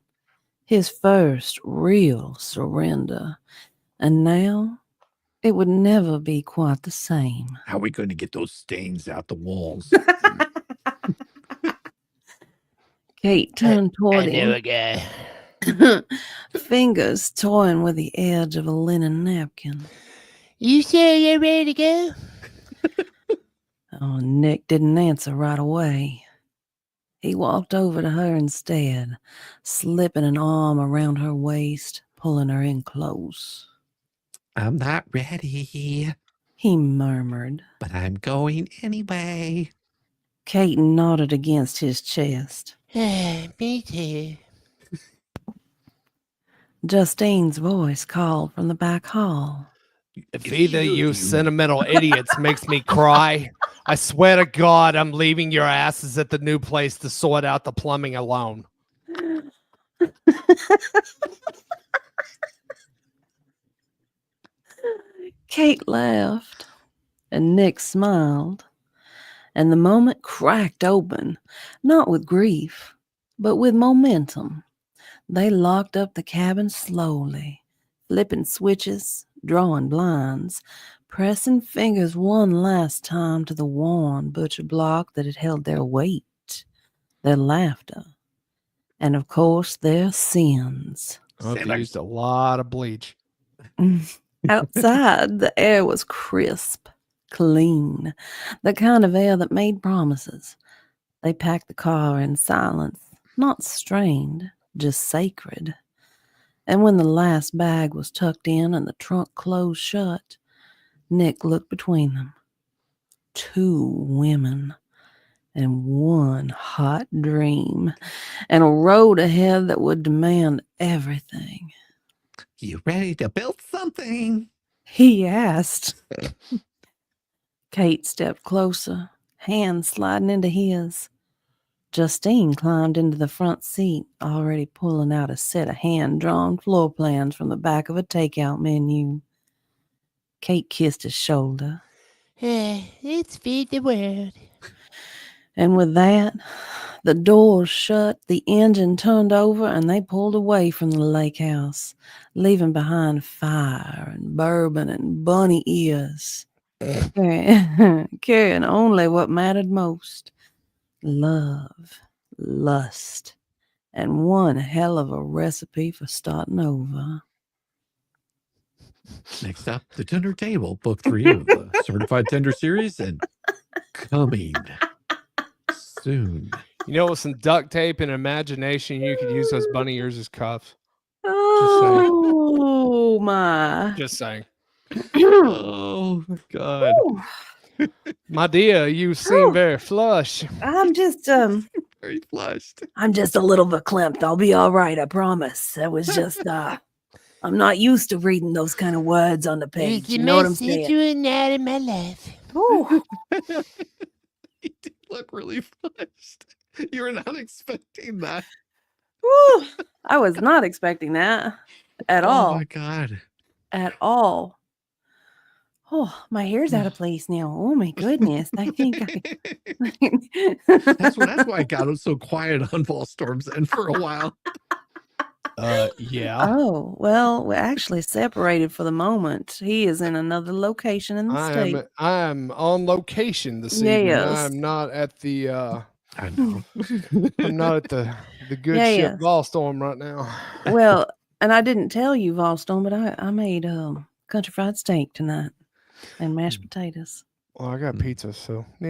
his first real surrender. And now it would never be quite the same. How are we going to get those stains out the walls? Kate turned toward him, fingers toying with the edge of a linen napkin. You sure you're ready to go? Oh, Nick didn't answer right away. He walked over to her instead, slipping an arm around her waist, pulling her in close. I'm not ready, He murmured. but I'm going anyway. Kate nodded against his chest. Me too. Justine's voice called from the back hall. If either you sentimental idiots makes me cry, I swear to God, I'm leaving your asses at the new place to sort out the plumbing alone. Kate laughed, and Nick smiled, and the moment cracked open, not with grief, but with momentum. They locked up the cabin slowly, flipping switches, drawing blinds, pressing fingers one last time to the worn butcher block that had held their weight, their laughter, and of course their sins. Oh, they used a lot of bleach. Outside, the air was crisp, clean, the kind of air that made promises. They packed the car in silence, not strained, just sacred. And when the last bag was tucked in and the trunk closed shut, Nick looked between them. 2 women and one hot dream, and a road ahead that would demand everything. You ready to build something? He asked. Kate stepped closer, hand sliding into his. Justine climbed into the front seat, already pulling out a set of hand-drawn floor plans from the back of a takeout menu. Kate kissed his shoulder. Let's feed the world. And with that, the doors shut, the engine turned over, and they pulled away from the lake house, leaving behind fire and bourbon and bunny ears, carrying only what mattered most: love, lust, and one hell of a recipe for starting over. Next up, the dinner table, book 3 of the Certified Tender series, and coming soon. You know, with some duct tape and imagination, you could use those bunny ears as cuffs. Oh, my. Just saying. Oh, my God. My dear, you seem very flush. I'm just, very flushed. I'm just a little verklempt. I'll be all right, I promise. That was just, I'm not used to reading those kind of words on the page. It's the You know what I'm most saying? sensual night of my life. Ooh. You did look really flushed. You were not expecting that. Woo. I was not expecting that at all. Oh, my God. At all. Oh, my hair's out of place now. Oh, my goodness. I think That's why I got so quiet on Volstorm's end for a while. Yeah. Oh, well, we're actually separated for the moment. He is in another location in the state. I am on location this evening. Yes. I'm not at the I know. I'm not at the good Yeah, ship yeah. Volstorm right now. Well, and I didn't tell you, Volstone, but I made country fried steak tonight and mashed potatoes. Well, I got pizza, so But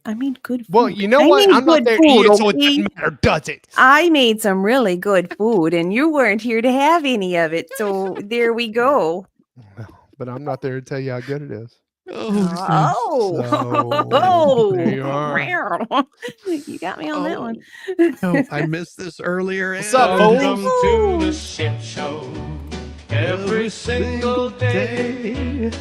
I made good food. well, you know I what? made I'm not good there food, eating, so it okay? doesn't matter, does it? I made some really good food, and you weren't here to have any of it. So there we go. But I'm not there to tell you how good it is. Oh, So, there you are. You got me on that one. No, I missed this earlier. What's up, folks? Welcome to the ship show. Every single day,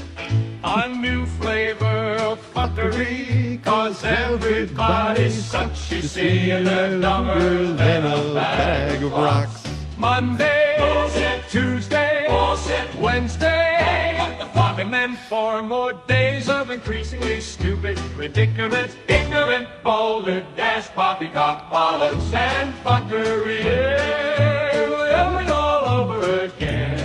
a new flavor of fuckery, 'cause everybody's such, you see, and they're dumber than a bag of rocks. Monday, bullshit. Tuesday, bullshit. Wednesday, and then 4 more days of increasingly stupid, ridiculous, ignorant, boulder, dash, poppycock, bollocks, and fuckery. Yeah, we're all over again.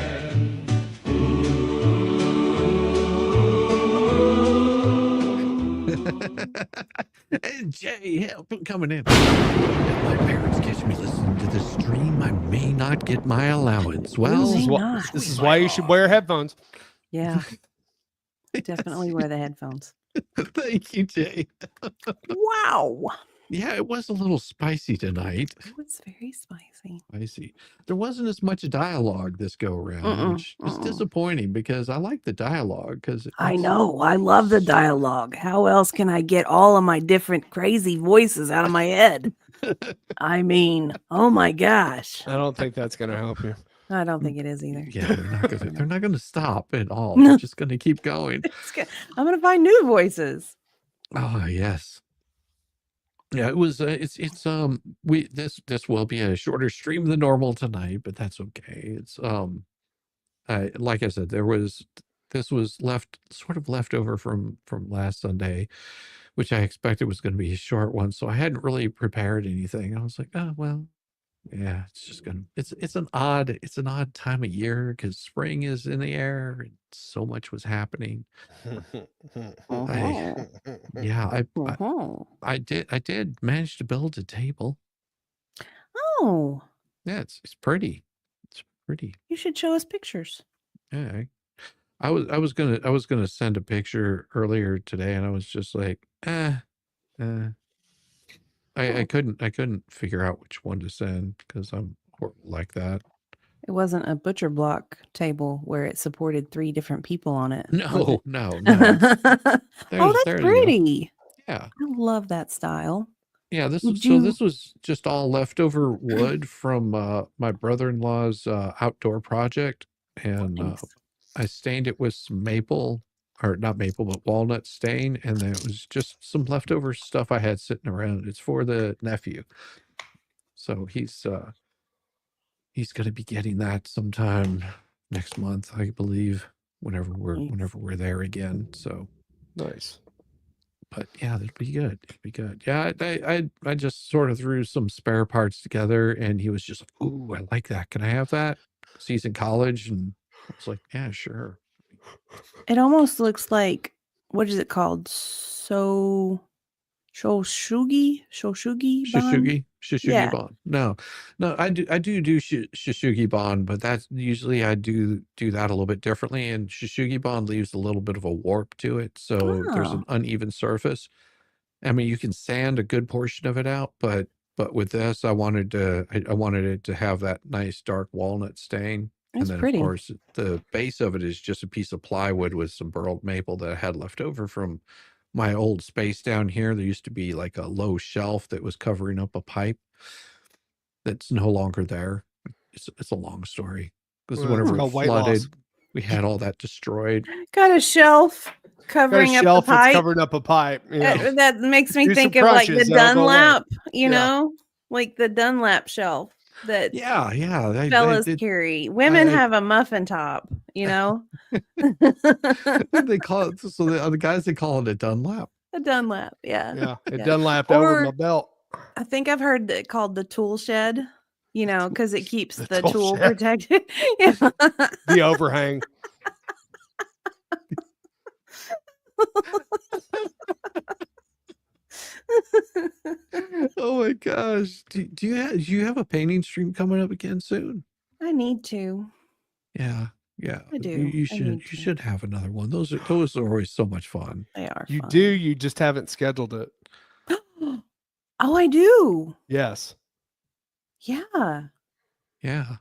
And Jay, help coming in. If my parents catch me listening to this stream, I may not get my allowance. Well, This is why you should wear headphones. Yeah, definitely wear the headphones. Thank you, Jay. Wow. Yeah, it was a little spicy tonight. It was very spicy. Spicy. There wasn't as much dialogue this go around, which is disappointing because I like the dialogue. Because I know. I love the dialogue. How else can I get all of my different crazy voices out of my head? I mean, oh my gosh. I don't think that's going to help you. I don't think it is either. Yeah, they're not gonna stop at all. They're just gonna keep going. I'm gonna find new voices. Oh yes. Yeah, it was. This will be a shorter stream than normal tonight, but that's okay. It's like I said, this was left over from last Sunday. which I expected was going to be a short one. So I hadn't really prepared anything. I was like, oh, well, yeah, it's just going to, it's an odd time of year because spring is in the air and so much was happening. I did manage to build a table. Oh. Yeah, it's pretty. It's pretty. You should show us pictures. Yeah. I was gonna send a picture earlier today and I was just like, I couldn't figure out which one to send because I'm like that. It wasn't a butcher block table where it supported 3 different people on it. No. Oh, that's pretty. Yeah. I love that style. Yeah, this was just all leftover wood from my brother-in-law's outdoor project, and I stained it with some maple, or not maple, but walnut stain, and then it was just some leftover stuff I had sitting around. It's for the nephew, so he's going to be getting that sometime next month, I believe, whenever we're there again. So nice. But yeah, it'll be good. It'll be good. Yeah, I just sort of threw some spare parts together, and he was just like, "Ooh, I like that. Can I have that?" So he's in college, and I was like, "Yeah, sure." It almost looks like, what is it called? Shoshugi bond? Shoshugi bond. No, I do Shoshugi bond, but that's usually I do that a little bit differently. And Shoshugi bond leaves a little bit of a warp to it, so there's an uneven surface. I mean, you can sand a good portion of it out, but with this, I wanted it to have that nice dark walnut stain. That's and then pretty. Of course, the base of it is just a piece of plywood with some burled maple that I had left over from my old space down here. There used to be like a low shelf that was covering up a pipe that's no longer there. It's a long story. Because whenever it flooded, we had all that destroyed. Got a shelf covering up the pipe. Covering up a pipe. Yeah. That makes me think of like the Dunlap, know, like the Dunlap shelf that fellas carry. Women have a muffin top, you know. They call it, so the guys, they call it a Dunlap. A Dunlap, yeah. Yeah, it Dunlapped over my belt. I think I've heard that called the tool shed, you know, because it keeps the tool protected. The overhang. Oh my gosh. Do you have a painting stream coming up again soon? I need to. Yeah. I do. You should have another one. Those are always so much fun. They are. You do. You just haven't scheduled it. Oh, I do. Yes. Yeah. Yeah.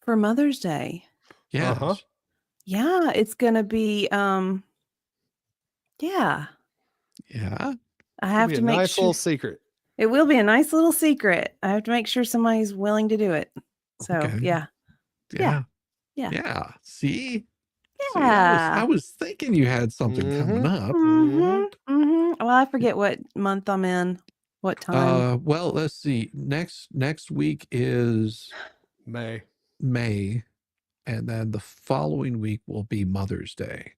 For Mother's Day. Yeah. Uh-huh. Yeah, it's gonna be yeah. Yeah. I have to make nice little secret. It will be a nice little secret. I have to make sure somebody's willing to do it. So Okay. yeah. See? Yeah. I was thinking you had something coming up. Well, I forget what month I'm in. What time? Well, let's see. Next week is May. And then the following week will be Mother's Day.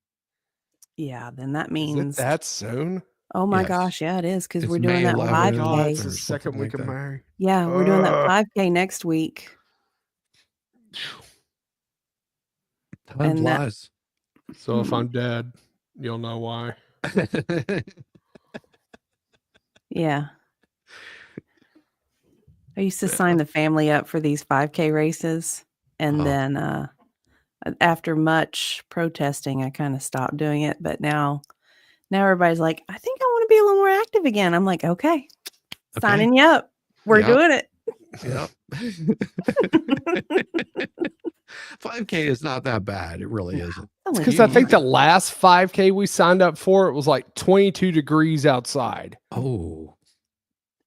Yeah, then that means that's soon. Oh my Yes. gosh, yeah, it is because It's we're doing May that 11th. 5K. It's the second week like of that. May. Yeah, we're doing that 5K next week. Time And that- flies. So if I'm dead, you'll know why. Yeah. I used to sign the family up for these 5K races. And then after much protesting, I kind of stopped doing it. But now everybody's like, I think I want to be a little more active again. I'm like, okay, signing you up. We're doing it. Yep. 5K is not that bad. It really isn't. Because I think the last 5K we signed up for, it was like 22 degrees outside. Oh.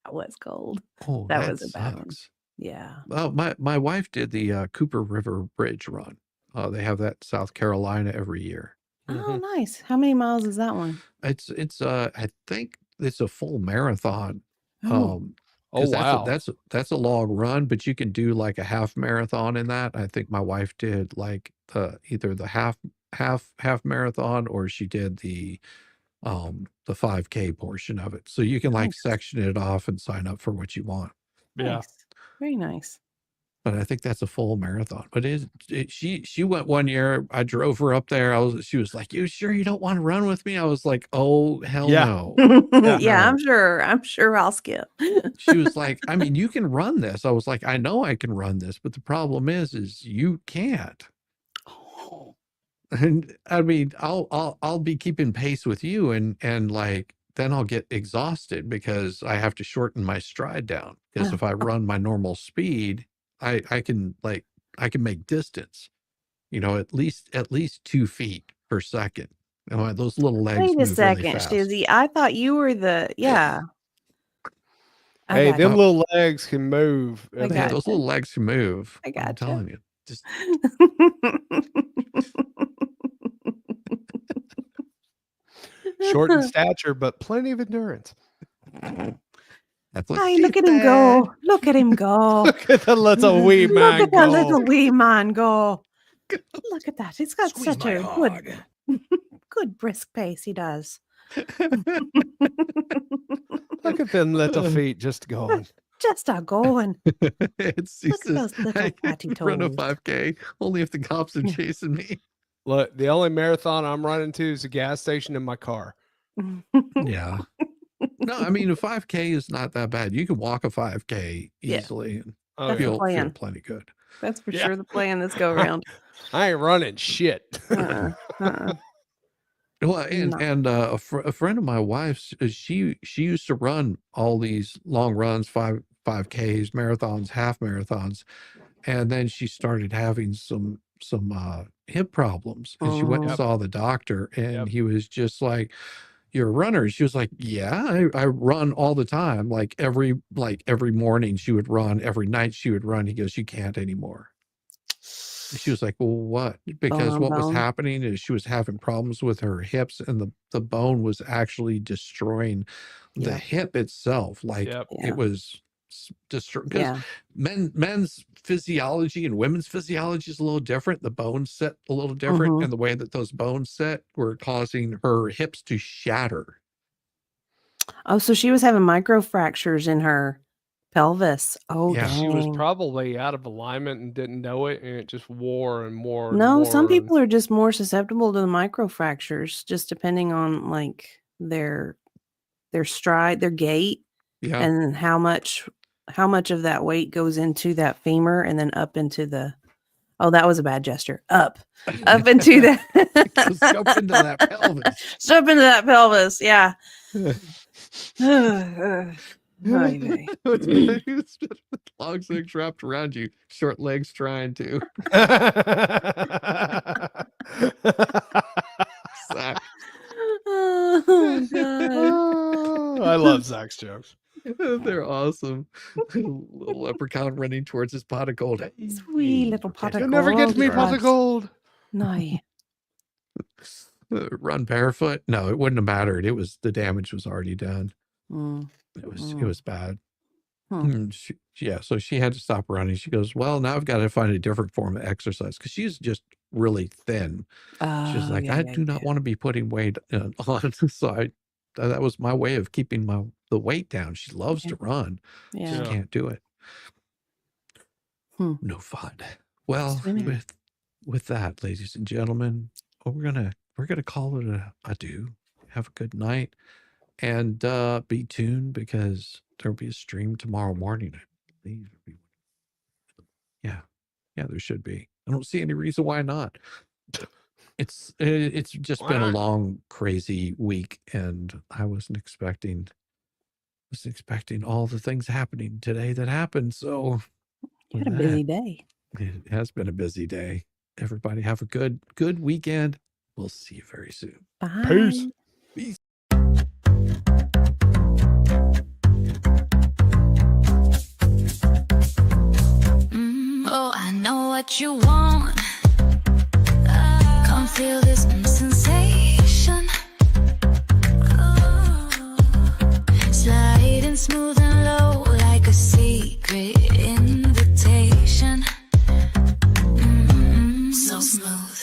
That was cold. Oh, That was a bad one. sucks. Yeah. Well, my wife did the Cooper River Bridge run. They have that in South Carolina every year. Oh, nice. How many miles is that one? It's I think it's a full marathon. Oh. 'Cause wow. That's a long run, but you can do like a half marathon in that. I think my wife did like either the half marathon or she did the the 5K portion of it. So you can like section it off and sign up for what you want. Yeah. Nice. Very nice. But I think that's a full marathon. But she went one year. I drove her up there. She was like, "You sure you don't want to run with me?" I was like, "Oh, hell no." Yeah, no. I'm sure I'll skip. She was like, "I mean, you can run this." I was like, "I know I can run this, but the problem is you can't." Oh. And I mean, I'll be keeping pace with you, and like then I'll get exhausted because I have to shorten my stride down. Because if I run my normal speed, I can make distance, at least 2 feet per second. And those little legs Wait a move second, really fast. Shizzy. I thought you were yeah. Hey, them little legs can move. I Yeah, got those little legs can move. I I'm gotcha. telling you. Just Short in stature, but plenty of endurance. that's what Hey, she look at him said. go. Look at him go. Look at the little wee man Look at that go. little wee man go. Look at that. He's got Squeeze such my a hog. good brisk pace. He does. Look at them little feet just going. Just a going. It's Look at those little I fatty can run a toes. 5K only if the cops are chasing me. Look, the only marathon I'm running to is a gas station in my car. Yeah. No, I mean, a 5K is not that bad. You can walk a 5K Yeah. easily and Oh, That's yeah. the feel plan. plenty good. That's for Yeah. sure the plan this go around. I ain't running shit. Well, and No. a friend of my wife's, she used to run all these long runs, 5Ks, marathons, half marathons, and then she started having some hip problems, and she went and Mhm. saw the doctor, and Yep. he was just like, "You're a runner?" She was like, "Yeah, I run all the time. Like every morning she would run, every night she would run." He goes, "You can't anymore." And she was like, "Well, what?" Because what was Bone. happening is she was having problems with her hips, and the bone was actually destroying the Yeah. hip itself. Like Yep. Yeah. it was destroyed because Yeah. men's physiology and women's physiology is a little different. The bones set a little different, Mhm. and the way that those bones set were causing her hips to shatter. Oh, so she was having micro fractures in her pelvis. Oh, Yeah. She was dang. probably out of alignment and didn't know it, and it just wore and more and No, some more. people are just more susceptible to the micro fractures, just depending on like their stride, their gait, Yeah. and how much of that weight goes into that femur and then up into the. Oh, that was a bad gesture. Up into that. Just jump into that pelvis. Jump into that pelvis. Yeah. Ay, vey. It's just long legs wrapped around you, short legs trying to. Zach. Oh, God. Oh, I love Zach's jokes. They're awesome. Little leprechaun running towards his pot of gold. Hey, Sweet little pot of You'll never get to me, gold. pot of gold. No. Run barefoot? No, it wouldn't have mattered. The damage was already done. Mm. It was bad. Hmm. So she had to stop running. She goes, "Well, now I've got to find a different form of exercise," because she's just really thin. She's Oh, like, yeah, "I yeah, do not yeah. want to be putting weight on." So that was my way of keeping the weight down. She loves to run. Yeah. Just can't do it. Hmm. No fun. Well, Swimming. with that, ladies and gentlemen, we're gonna call it a adieu. Have a good night, and be tuned because there'll be a stream tomorrow morning. I believe. Yeah, there should be. I don't see any reason why not. It's just been a long, crazy week, and I wasn't expecting all the things happening today that happened. So You had a busy day. it has been a busy day. Everybody have a good weekend. We'll see you very soon. Bye. Peace. Peace. Oh, I know what you want. Come feel this sensation. Sliding smooth and low like a secret invitation. So smooth.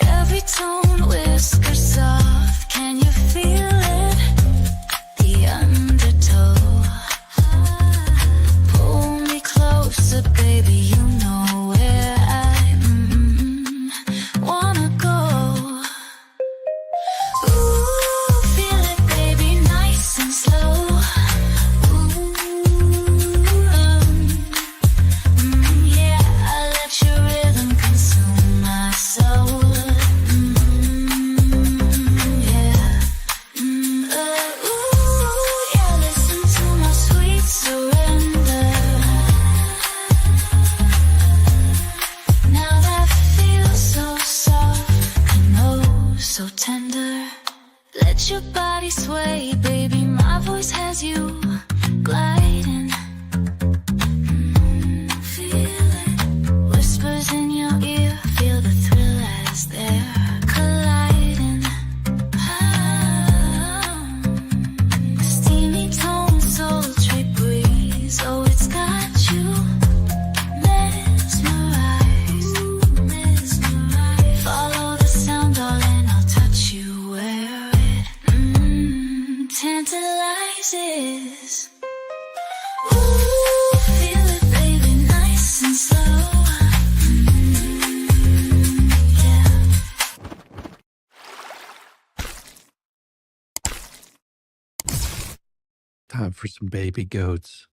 Every tone whispers soft. Can you feel body sway, baby. My voice has you gliding. Feel it. Whispers in your ear, feel the thrill as they're colliding. Steamy tone, sultry breeze. Oh, it's got you mesmerized. Follow the sound, darling. I'll touch you where it tantalizes. Ooh, feel it, baby, nice and slow. Yeah. Time for some baby goats.